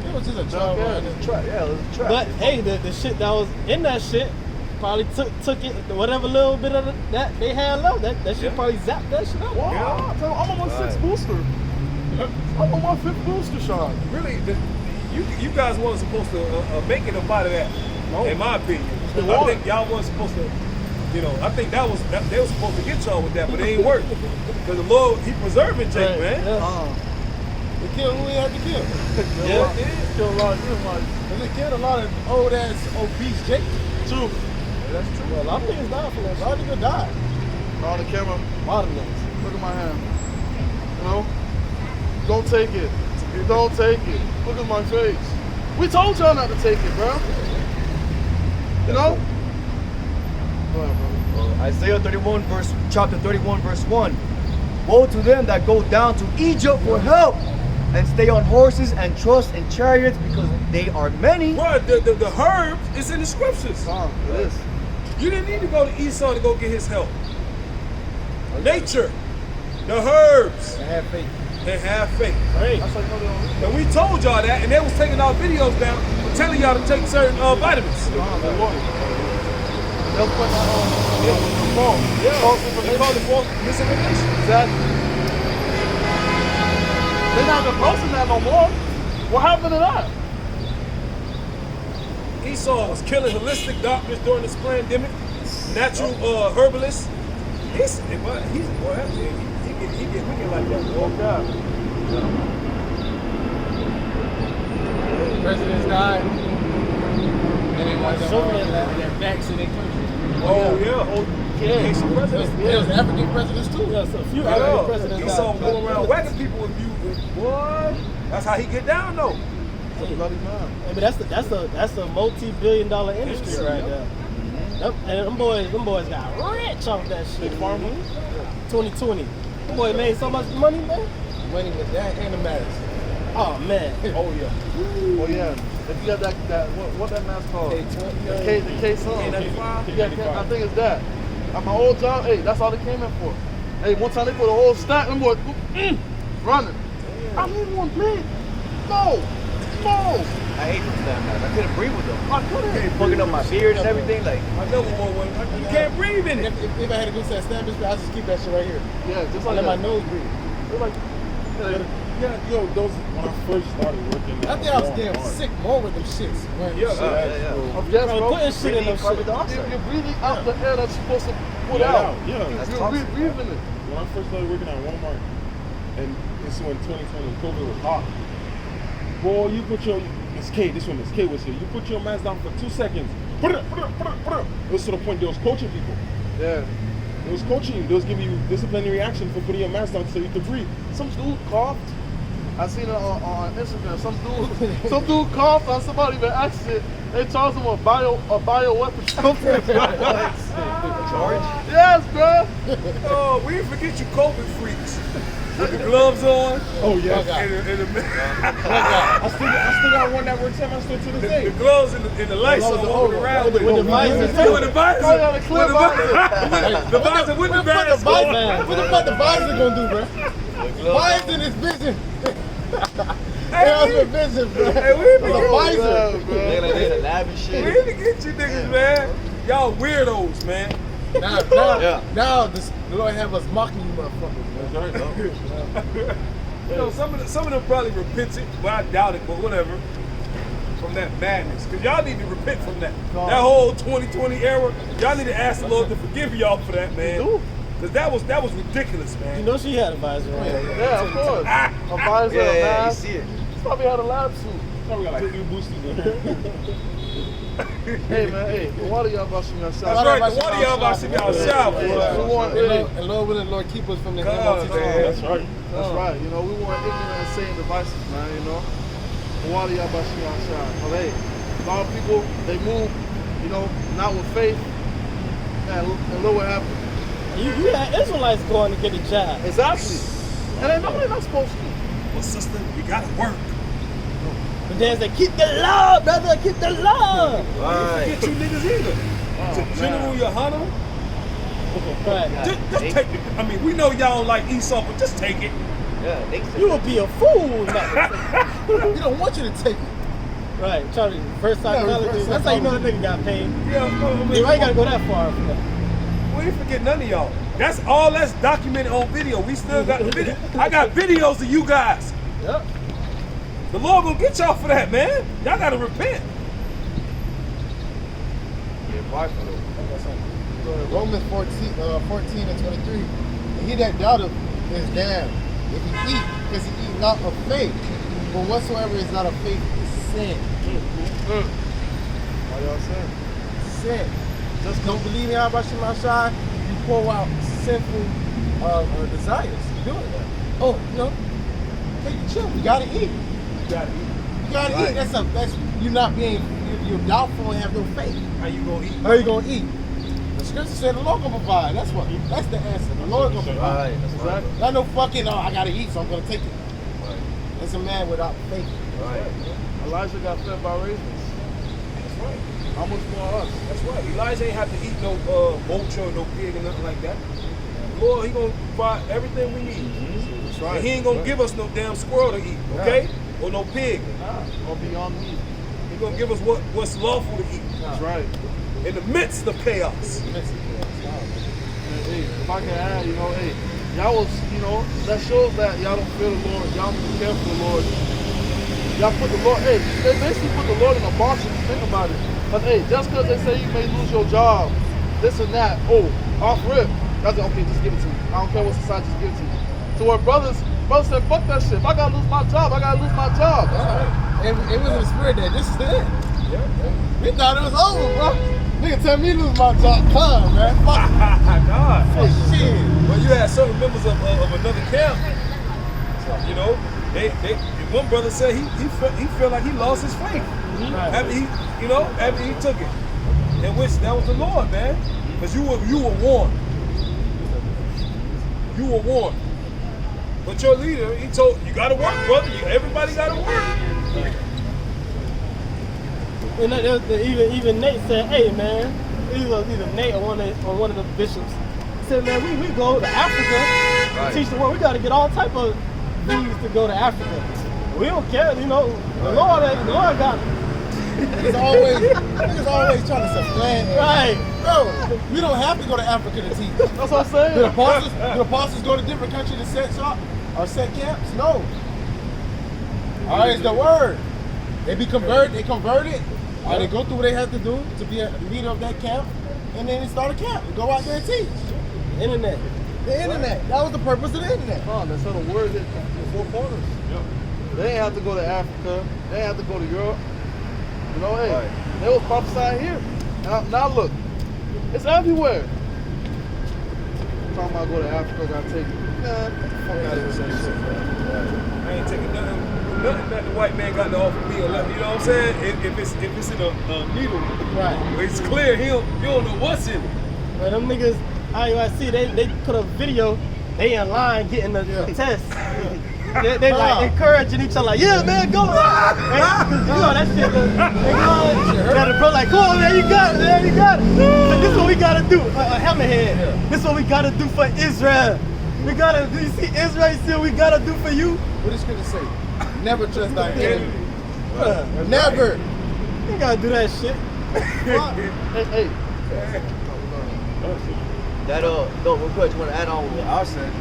It was just a job. Yeah, it was a trap. Yeah, it was a trap. But hey, the shit that was in that shit probably took it, whatever little bit of that they had left. That shit probably zapped that shit up. Wow, I'm on my sixth booster. I'm on my fifth booster shot. Really, you guys weren't supposed to make it up out of that, in my opinion. I think y'all weren't supposed to, I think they were supposed to get y'all with that, but it ain't work. Because the Lord, He preserving Jake, man. They killed who they had to kill. Kill a lot of good ones. And they killed a lot of old ass obese Jake. True. That's true. Well, a lot of niggas died from that. A lot of niggas died. On the camera, A lot of niggas. look at my hand. Don't take it. Don't take it. Look at my face. We told y'all not to take it, bro. Go ahead, bro. Isaiah chapter 31, verse 1. Woe to them that go down to Egypt for help and stay on horses and trust in chariots because they are many. Bro, the herb is in the scriptures. It is. You didn't need to go to Esau to go get his help. Nature, the herbs, And have faith. and have faith. Hey, That's like, no, they don't. And we told y'all that, and they was taking our videos down, telling y'all to take certain vitamins. They won't. They'll put that on. False. Yeah, False they information. call it false misinformation. Exactly. They're not even posting that no more. What happened to that? Esau was killing holistic doctors during this pandemic, natural herbalists. He get wicked like that. Oh, God. Presidents died. And they want their backs in their country. Oh yeah. Haitian presidents. There was African presidents too. yeah, so a few African presidents Esau died. going around whacking people with you. What? That's how he get down though. Bloody man. Hey, but that's a multi-billion-dollar industry right there. And them boys got rich off that shit. Big pharma. 2020. Them boy made so much money, man. Winning with that and the matters. Oh man. Oh yeah. Oh, yeah. If you got that what that mask called? The K song. K95? Yeah, I think it's that. At my old job, hey, that's all they came in for. Hey, one time they put a whole stack, them boys running. I need one, please. No. I hate them damn man. I couldn't breathe with them. I couldn't. Fucking up my beard and everything. Like, I never wore one. You can't breathe in And it. if I had to go to that establishment, I'd just keep that shit right here. Yeah, just I like let my that. nose breathe. They're like, Those when I first started working. I think I was getting sick more with them shits. Right? Yeah. yes, Bro, bro. putting shit in them shit. You're breathing out the air that's supposed to put out. Yeah. You're breathing it. When I first started working at Walmart, and this when 2020 COVID was hot, boy, you put your this one, Miss K was here. You put your mask down for 2 seconds. Put it. It was to the point they was coaching people. Yeah. It was coaching you. They was giving you disciplinary action for putting your mask down so you could breathe. Some dude coughed. I seen it on Instagram. Some dude coughed on somebody by accident. They charged him a bio weapon. charge? Yes, bro. Oh, we didn't forget you COVID freaks. With the gloves on. Oh yeah. I still got one that works at my store to this The day. gloves and the lights on walking around with With the visor. With the visor. Oh, yeah, the clear visor. The visor with the mask What on. the fuck the visor gonna do, bro? Visor is vision. Hey, vision, bro. Hey, we It's a visor. They like they in the lab and we shit. need to get you niggas, man. Y'all weirdos, man. Now the Lord have us mocking you motherfuckers. That's right. You know, some of them probably repented, but I doubt it. But whatever. From that madness, because y'all need to repent from that. That whole 2020 era, y'all need to ask the Lord to forgive y'all for that, man. Because that was ridiculous, man. You know she had a visor on. Yeah, of course. A visor, Yeah, man. you see it. She probably had a lab suit. Probably got like 2 boosters in here. Hey man, hey, one of y'all about to That's right. One of y'all about to be outside, boy. And Lord will the Lord keep us from the God, MOT. man. That's right. That's right. You know, we want ignorant and sane devices, man. You know, one of y'all about to be outside. But hey, a lot of people they move, you know, not with faith. Man, and look what happened. You had Israelites going to get a job. Exactly. And they know they're not supposed to. Well, sister, you gotta work. But then they keep the law, brother, keep the law. Don't forget you niggas either. To General Yohana, Right. just take it. I mean, we know y'all don't like Esau, but just take it. Yeah, You would be a fool not to take We don't want you to take it. it. Right, try to reverse psychology. reverse That's how you know the nigga got paid. Yeah, I mean, You ain't gotta go that far for that. we ain't forget none of y'all. That's documented on video. We still got the video. I got videos of you guys. Yep. The Lord gonna get y'all for that, man. Y'all gotta repent. Romans 14 and 23. And he that doubteth is damned if he eat, because he eat not of faith. But whatsoever is not of faith is sin. What y'all saying? Sin. Just don't believe in Abba Shemashai, you pour out sinful desires. You doing that. Oh, no. Take a chill. You gotta eat. You gotta eat. You gotta eat. That's you not being you're doubtful and have no faith. How you gonna eat? How you gonna eat? The scripture said the Lord gonna provide. That's the answer. The Lord gonna provide. Right, that's right. Not no fucking I gotta eat, so I'm gonna take it. It's a man without faith. Right. Elijah got fed by ravens. That's right. How much more us? That's right. Elijah ain't have to eat no vulture or no pig or nothing like that. Lord, he gonna provide everything we need. That's right. And he ain't gonna give us no damn squirrel to eat, okay? Or no pig. Or beyond me. He gonna give us what's lawful to eat. That's right. In the midst of chaos. And, hey, if I can add, you know, hey, y'all was, you know, that shows that y'all don't fear the Lord. Y'all don't care for the Lord. Y'all put the Lord, hey, they basically put the Lord in a box if you think about it. But hey, just because they say you may lose your job, this and that, off rip, that's okay, just give it to me. I don't care what society, just give it to me. So where brothers said, fuck that shit. If I gotta lose my job, I gotta lose my job. And it was in the spirit that this is the end. Yeah. We thought it was over, bro. Nigga tell me to lose my job. Come, man. Fuck. God. Fuck shit. But you had certain members of another camp. You know, they one brother said he felt like he lost his faith after he took it. In which that was the Lord, man, because you were warned. You were warned. But your leader, he told you gotta work, brother. Everybody gotta work. And even Nate said, hey man, either Nate or one of the bishops said, man, we go to Africa, teach the world. We got to get all type of things to go to Africa. We don't care, you know. The Lord got it. Niggas always trying to supplant. Right. Bro, we don't have to go to Africa to teach. That's what I'm saying. Do the apostles go to different countries to set shop or set camps? No. All right, it's the word. They converted. Or they go through what they have to do to be a leader of that camp, and then they start a camp and go out there and teach. Internet. The internet. That was the purpose of the internet. That's how the word hit the four corners. Yep. They ain't have to go to Africa. They ain't have to go to Europe. You know, hey, they was prophesying here. Now look, it's everywhere. Talking about go to Africa, gotta take it. Nah, get the fuck out of here with that shit, man. I ain't taking nothing that the white man got to offer me. You know what I'm saying? If it's in a needle, Right. it's clear. You don't know what's in it. But them niggas, IUIC, they put a video, they in line getting the test. They like encouraging each other, like, yeah, man, go. Right? You know that shit. They got the bro like, come on, man, you got it, man, you got it. So this is what we gotta do. Helmet head. This is what we gotta do for Israel. We gotta. Do you see Israel? You see what we gotta do for you? What does scripture say? Never trust thy enemy. Never. You gotta do that shit. Hey. That no, real quick, I just want to add on what I said.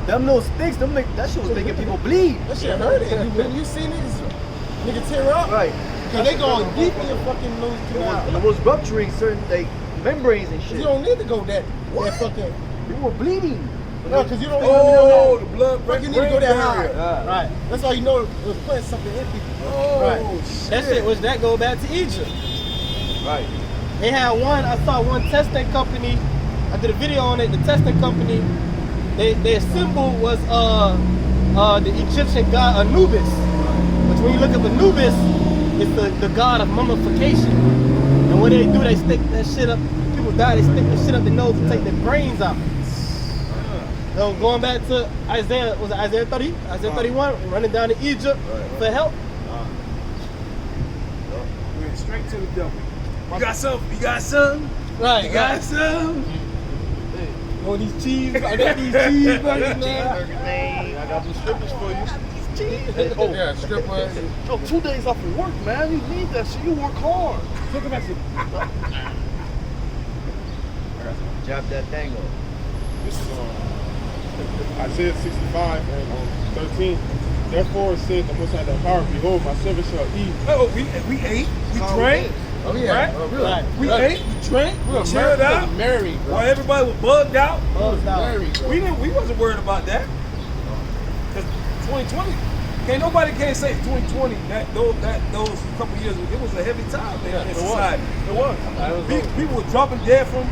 Them little sticks, that shit was making people bleed. That shit hurt it. When you see niggas tear up, Right. cause they going deep in your fucking nose canal. And it was rupturing certain like membranes and shit. You don't need to go that fucking. You were bleeding. No, cause you don't Oh, the even blood you need to go that high. Right. That's how you know it was putting something in people. Oh, Right. shit. That shit was that go back to Egypt. Right. They had one. I saw one testing company. I did a video on it. The testing company, their symbol was the Egyptian god Anubis. Which when you look up Anubis, it's the god of mummification. And what they do, they stick that shit up. People die, they stick that shit up their nose and take their brains out. So going back to Isaiah, was it Isaiah 30? Isaiah 31, running down to Egypt for help. We went straight to the devil. You got something? You got something? Right, You got something? on these cheese, I got these cheeseburgers, man. I got some strippers for you. Oh yeah, strippers. Yo, 2 days off of work, man. You need that shit. You work hard. Take a message. Jab that thing up. This is Isaiah 65 and 13. Therefore said the Most High thy power, behold, my servant shall eat. Oh, we ate, we drank, Oh yeah. Right? Oh, really? Right. we ate, we drank, we chilled out. Married, bro. While everybody was bugged out. Buzzed out. Married, bro. We wasn't worried about that. Cause 2020, can't say 2020 those couple years. It was a heavy time in society. It was. People were dropping dead from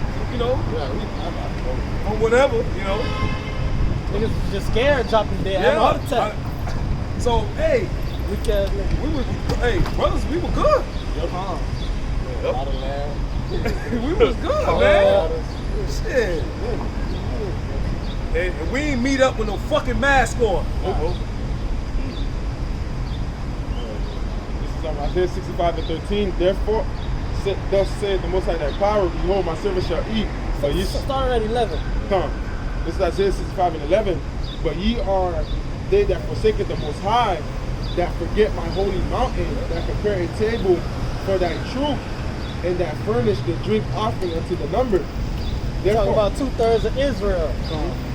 from whatever, Niggas just scared dropping dead. I'm heart attack. So hey, Weak ass nigga. brothers, we were good. Lot of land. We was good, man. Shit. And we ain't meet up with no fucking mask on. This is Isaiah 65 and 13. Therefore, thus said the Most High thy power, behold, my servant shall eat. But ye Started at 11. come. This is Isaiah 65 and 11. But ye are they that forsaketh the Most High, that forget my holy mountain, that prepare a table for thy truth, and that furnish the drink offering unto the number. Talking Therefore, about 2/3 of Israel.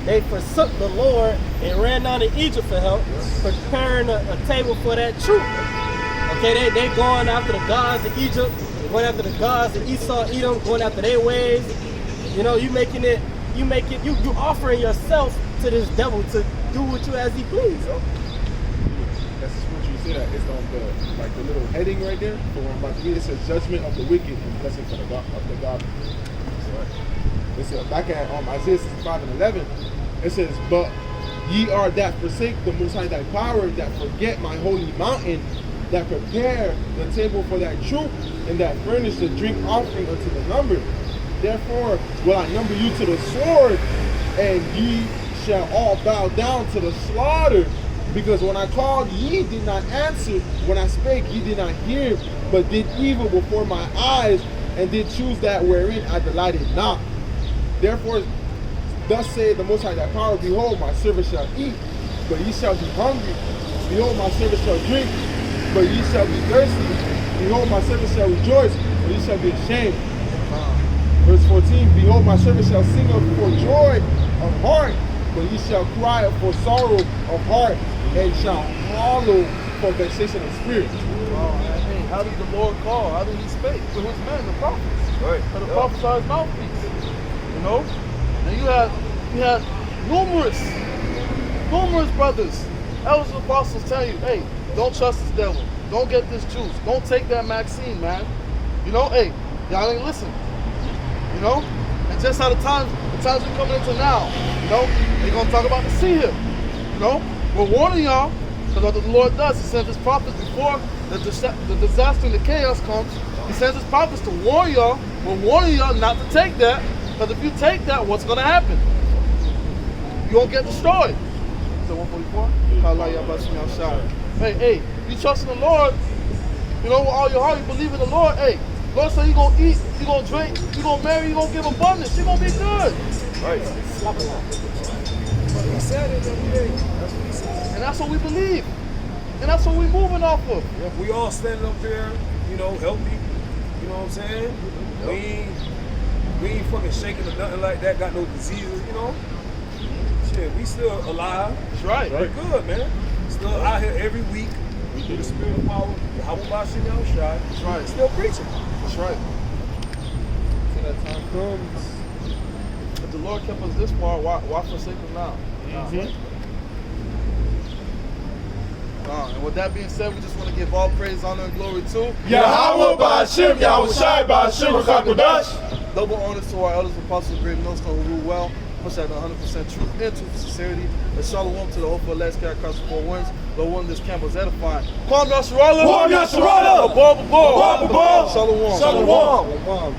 They forsook the Lord and ran down to Egypt for help, preparing a table for that truth. Okay, they going after the gods of Egypt, going after the gods of Esau, Edom, going after their ways. You offering yourself to this devil to do with you as he please. that's the scripture you see that. It's on the little heading right there for what I'm about to read. It says judgment of the wicked and blessing for the God of the godly. It's back at Isaiah 65 and 11. It says, but ye are that forsake the Most High thy power, that forget my holy mountain, that prepare the table for thy truth, and that furnish the drink offering unto the number. Therefore will I number you to the sword, and ye shall all bow down to the slaughter. Because when I called, ye did not answer. When I spake, ye did not hear, but did evil before my eyes, and did choose that wherein I delighted not. Therefore, thus saith the Most High thy power, behold, my servant shall eat, but ye shall be hungry. Behold, my servant shall drink, but ye shall be thirsty. Behold, my servant shall rejoice, but ye shall be ashamed. Verse 14, behold, my servant shall sing up for joy of heart, but ye shall cry up for sorrow of heart, and shall hollow for vexation of spirit. How did the Lord call? How did he speak? To his men, the prophets. Right. So the prophets are his mouthpiece. And you had numerous brothers, elders and apostles telling you, hey, don't trust this devil. Don't get this juice. Don't take that Maxine, man. Hey, y'all ain't listen. And just how the times we're coming into now, they're gonna talk about the sea here. We're warning y'all, because what the Lord does, he sends his prophets before the disaster and the chaos comes. He sends his prophets to warn y'all. We're warning y'all not to take that, because if you take that, what's gonna happen? You won't get destroyed. Is that 144? Hey, you trust in the Lord, with all your heart, you believe in the Lord, hey, Lord said you're gonna eat, you're gonna drink, you're gonna marry, you're gonna give abundance, you're gonna be good. Right. He said it every day. That's what he said. And that's what we believe. And that's what we're moving off of. Yeah, we all standing up there, healthy. You know what I'm saying? We ain't fucking shaking or nothing like that, got no diseases, shit, we still alive. That's right. We good, man. Still out here every week. We do the spirit of power. How about Shimmy Shai? That's right. Still preaching. That's right. Till that time comes. If the Lord kept us this far, why forsake us now? And with that being said, we just want to give all praise, honor, and glory to Yahweh Ba'ashim, Yahweh Shai Ba'ashim, Rakakodash. double honors to our elders, apostles, great millstone who rule well, push out 100% truth and truth sincerity. And shalom to the hope of last carry across the four winds. Lord, one this camp was edifying. Kwam Yasharallah. Kwam Yasharallah. Above, above. Above, above. Shalom. Shalom. Shalom.